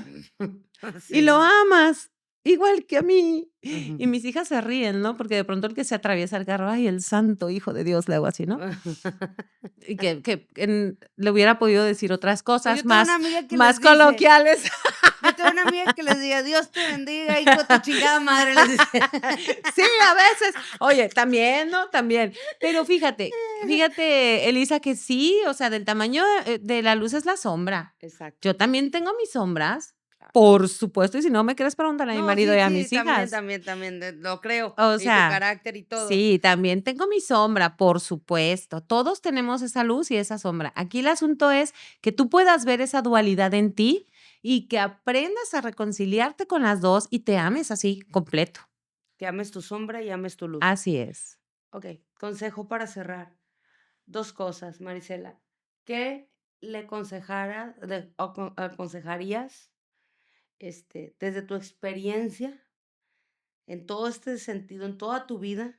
y lo Sí. amas igual que a mí". Ujú. Y mis hijas se ríen, ¿no? Porque de pronto el que se atraviesa el carro: "Ay, el santo hijo de Dios", le hago así, ¿no? Y que le hubiera podido decir otras Pues yo cosas tengo una más amiga que más les dice coloquiales. yo tengo una amiga que les diga: "Dios te bendiga, hijo de tu chingada madre", les dice. Sí, a veces. Oye, también, ¿no? También. Pero fíjate, Elisa, que sí, o sea, del tamaño, de la luz es la sombra. Exacto, Yo también tengo mis sombras, claro. por supuesto, y si no me crees, pregúntale a mi No, marido sí, y a sí, mis también, hijas. también, también, lo creo, O y tu sea, carácter y todo. sí, también tengo mi sombra, por supuesto. Todos tenemos esa luz y esa sombra. Aquí el asunto es que tú puedas ver esa dualidad en ti y que aprendas a reconciliarte con las 2 y te ames así, completo. Que ames tu sombra y ames tu luz. Así es. Okey, consejo para cerrar. 2 cosas, Marisela. ¿Qué le aconsejarías, desde tu experiencia, en todo este sentido, en toda tu vida,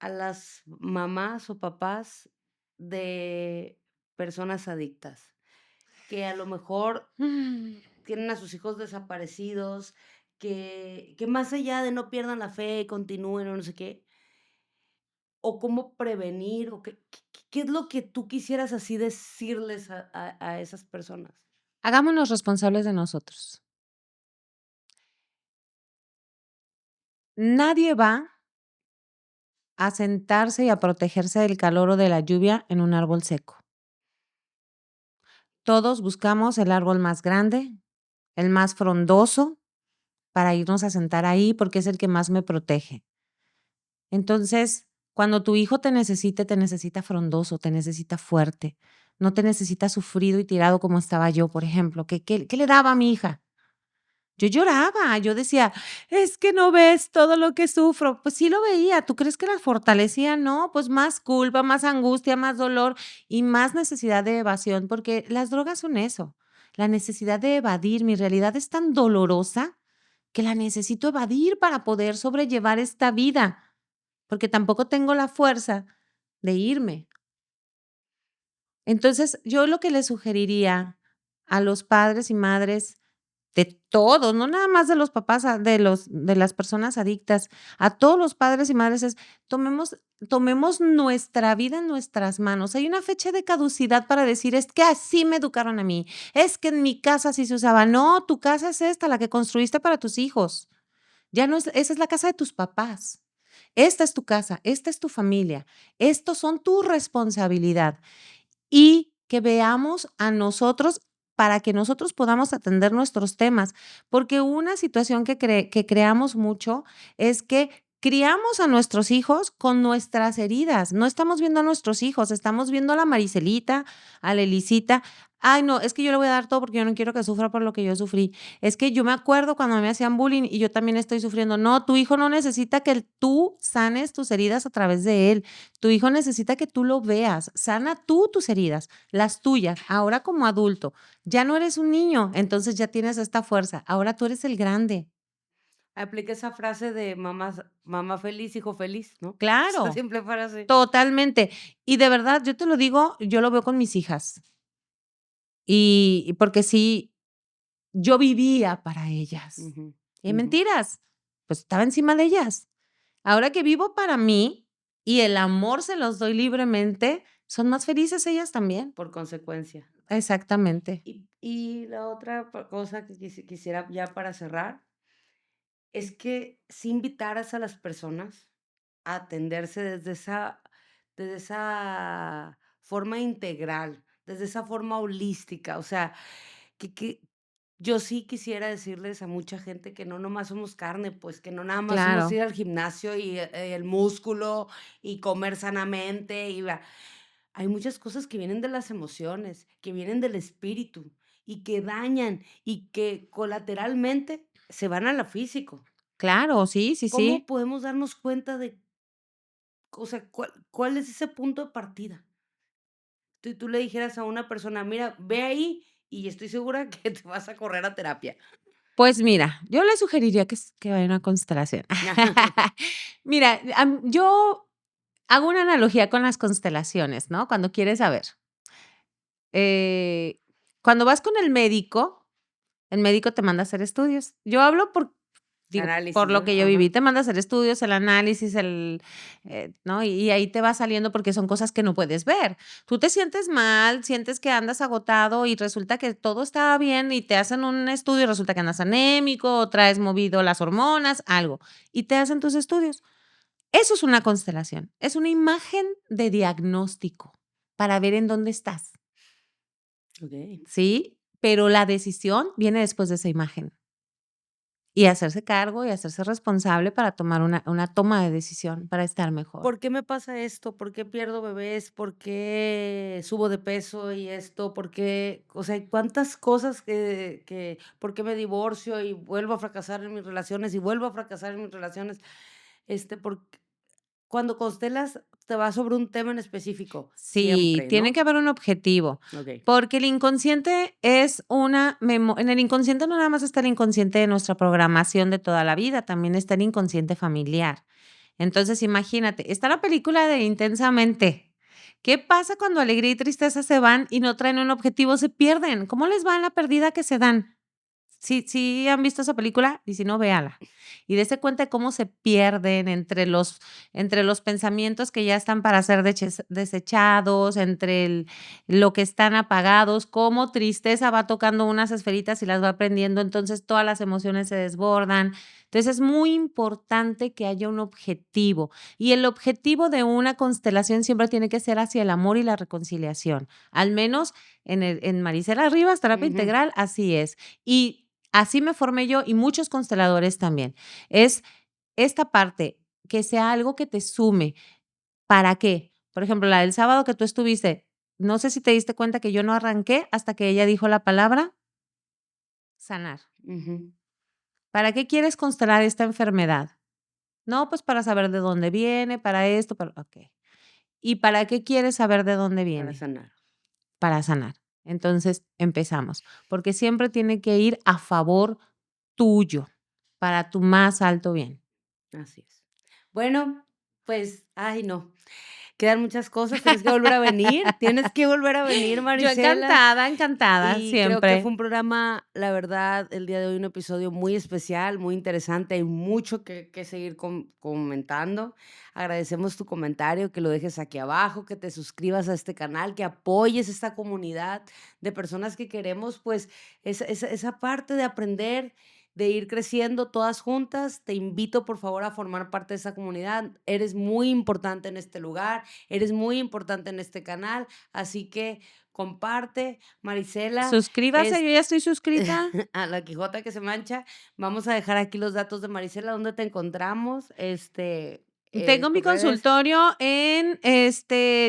a las mamás o papás de personas adictas? Que a lo mejor Mm. tienen a sus hijos desaparecidos, que más allá de no pierdan la fe y continúen o no sé qué, o cómo prevenir, o qué es lo que tú quisieras así decirles a esas personas. Hagámonos responsables de nosotros. Nadie va a sentarse y a protegerse del calor o de la lluvia en un árbol seco. Todos buscamos el árbol más grande, el más frondoso, para irnos a sentar ahí, porque es el que más me protege. Entonces, Cuando tu hijo te necesita frondoso, te necesita fuerte, no te necesita sufrido y tirado como estaba yo, por ejemplo. ¿Qué le daba a mi hija? Yo lloraba, yo decía: "Es que no ves todo lo que sufro". Pues sí lo veía, ¿tú crees que la fortalecía? No, pues más culpa, más angustia, más dolor y más necesidad de evasión, porque las drogas son eso, la necesidad de evadir. Mi realidad es tan dolorosa que la necesito evadir para poder sobrellevar esta vida, porque tampoco tengo la fuerza de irme. Entonces, yo lo que le sugeriría a los padres y madres de todos, no nada más de los papás, de las personas adictas, a todos los padres y madres es tomemos nuestra vida en nuestras manos. Hay una fecha de caducidad para decir: "Es que así me educaron a mí, es que en mi casa así se usaba". No, tu casa es esta, la que construiste para tus hijos. Ya no es esa es la casa de tus papás. Esta es tu casa, esta es tu familia, estos son tu responsabilidad y que veamos a nosotros para que nosotros podamos atender nuestros temas, porque una situación que creamos mucho es que criamos a nuestros hijos con nuestras heridas, no estamos viendo a nuestros hijos, estamos viendo a la Maricelita, a la Elisita. Ay, no, es que yo le voy a dar todo porque yo no quiero que sufra por lo que yo sufrí. Es que yo me acuerdo cuando me hacían bullying y yo también estoy sufriendo. No, tu hijo no necesita que tú sanes tus heridas a través de él. Tu hijo necesita que tú lo veas. Sana tú tus heridas, las tuyas. Ahora como adulto, ya no eres un niño, entonces ya tienes esta fuerza. Ahora tú eres el grande. Aplica esa frase de mamá feliz, hijo feliz, ¿no? Esa Claro, simple frase. totalmente. Y de verdad, yo te lo digo, yo lo veo con mis hijas. Y porque sí, yo vivía para ellas. Ujú, Y ujú. mentiras, pues estaba encima de ellas. Ahora que vivo para mí y el amor se los doy libremente, son más felices ellas también. Por consecuencia. Exactamente. Y la otra cosa que quisiera ya para cerrar, es que si invitaras a las personas a atenderse desde esa forma integral, desde esa forma holística. O sea, que yo sí quisiera decirles a mucha gente que no nomás somos carne, pues, que no nada más somos Claro, ir al gimnasio y, el músculo y comer sanamente y va. Hay muchas cosas que vienen de las emociones, que vienen del espíritu y que dañan y que colateralmente se van a lo físico. claro, sí, sí, ¿Cómo sí. podemos darnos cuenta de, o sea, cuál es ese punto de partida? Tú le dijeras a una persona: "Mira, ve ahí", y estoy segura que te vas a correr a terapia. Pues mira, yo le sugeriría que vaya a una constelación. Mira, yo hago una analogía con las constelaciones, ¿no? Cuando quieres saber. Eh, Cuando vas con el médico te manda a hacer estudios. Yo hablo por Análisis, lo ¿no? que yo viví, Ajá. te manda a hacer estudios, el análisis, ¿no? Y ahí te va saliendo porque son cosas que no puedes ver. Tú te sientes mal, sientes que andas agotado y resulta que todo está bien y te hacen un estudio y resulta que andas anémico o traes movido las hormonas, algo, y te hacen tus estudios. Eso es una constelación, es una imagen de diagnóstico para ver en dónde estás, Okey. ¿sí? Pero la decisión viene después de esa imagen. Y hacerse cargo y hacerse responsable para tomar una toma de decisión para estar mejor. ¿Por qué me pasa esto? ¿Por qué pierdo bebés? ¿Por qué subo de peso y esto? ¿Por qué? O sea, hay cuántas cosas ¿por qué me divorcio y vuelvo a fracasar en mis relaciones y vuelvo a fracasar en mis relaciones? Porque cuando constelas, te vas sobre un tema en específico, Sí, siempre, tiene que ¿no? haber un objetivo, Okey. porque el inconsciente es una memo en el inconsciente no nada más está el inconsciente de nuestra programación de toda la vida, también está el inconsciente familiar. Entonces, imagínate, está la película de Intensamente. ¿Qué pasa cuando alegría y tristeza se van y no traen un objetivo? Se pierden. ¿Cómo les va en la perdida que se dan? ¿Sí han visto esa película? Y si no, véala. Y dése cuenta de cómo se pierden entre los pensamientos que ya están para ser desechados, entre lo que están apagados, cómo tristeza va tocando unas esferitas y las va prendiendo, entonces todas las emociones se desbordan. Entonces, es muy importante que haya un objetivo, y el objetivo de una constelación siempre tiene que ser hacia el amor y la reconciliación. Al menos en Marisela Rivas, terapia Ujú. integral, así es. Y así me formé yo y muchos consteladores también. Es esta parte, que sea algo que te sume. ¿Para qué? Por ejemplo, la del sábado que tú estuviste, no sé si te diste cuenta que yo no arranqué hasta que ella dijo la palabra sanar. Ujú. ¿Para qué quieres constelar esta enfermedad? No, pues para saber de dónde viene, para esto, para okey. ¿Y para qué quieres saber de dónde Para viene? sanar. Para sanar. Entonces, empezamos, porque siempre tiene que ir a favor tuyo, para tu más alto bien. Así es. Bueno, pues, ay, no. Quedan muchas cosas, tienes que volver a venir, Yo Marisela. encantada, encantada, Y creo que fue siempre. un programa, la verdad, el día de hoy un episodio muy especial, muy interesante, hay mucho que seguir comentando. Agradecemos tu comentario, que lo dejes aquí abajo, que te suscribas a este canal, que apoyes esta comunidad de personas que queremos, pues, esa parte de aprender, de ir creciendo todas juntas. Te invito, por favor, a formar parte de esa comunidad. Eres muy importante en este lugar, eres muy importante en este canal, así que comparte, Marisela, Suscríbase, yo este, ya estoy suscrita. a la Quijota que se mancha. Vamos a dejar aquí los datos de Marisela, dónde te encontramos, Tengo mi tus redes. consultorio en,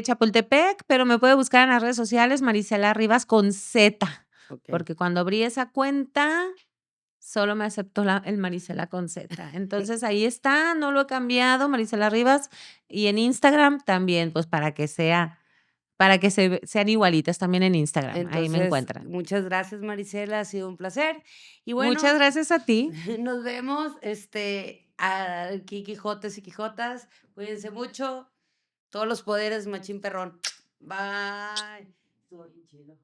Chapultepec, pero me puede buscar en las redes sociales Marisela Rivas con Z, Okey. porque cuando abrí esa cuenta, solo me aceptó el Marisela con Z. Entonces, ahí está, no lo he cambiado, Marisela Rivas, y en Instagram también, pues, para que sean igualitas también en Instagram, ahí me Entonces, encuentran. muchas gracias, Marisela, ha sido un placer. Y Muchas bueno, gracias a ti. nos vemos, aquí Quijotes y Quijotas, cuídense mucho, todos los poderes, machín perrón. Bye. Estuvo bien chido.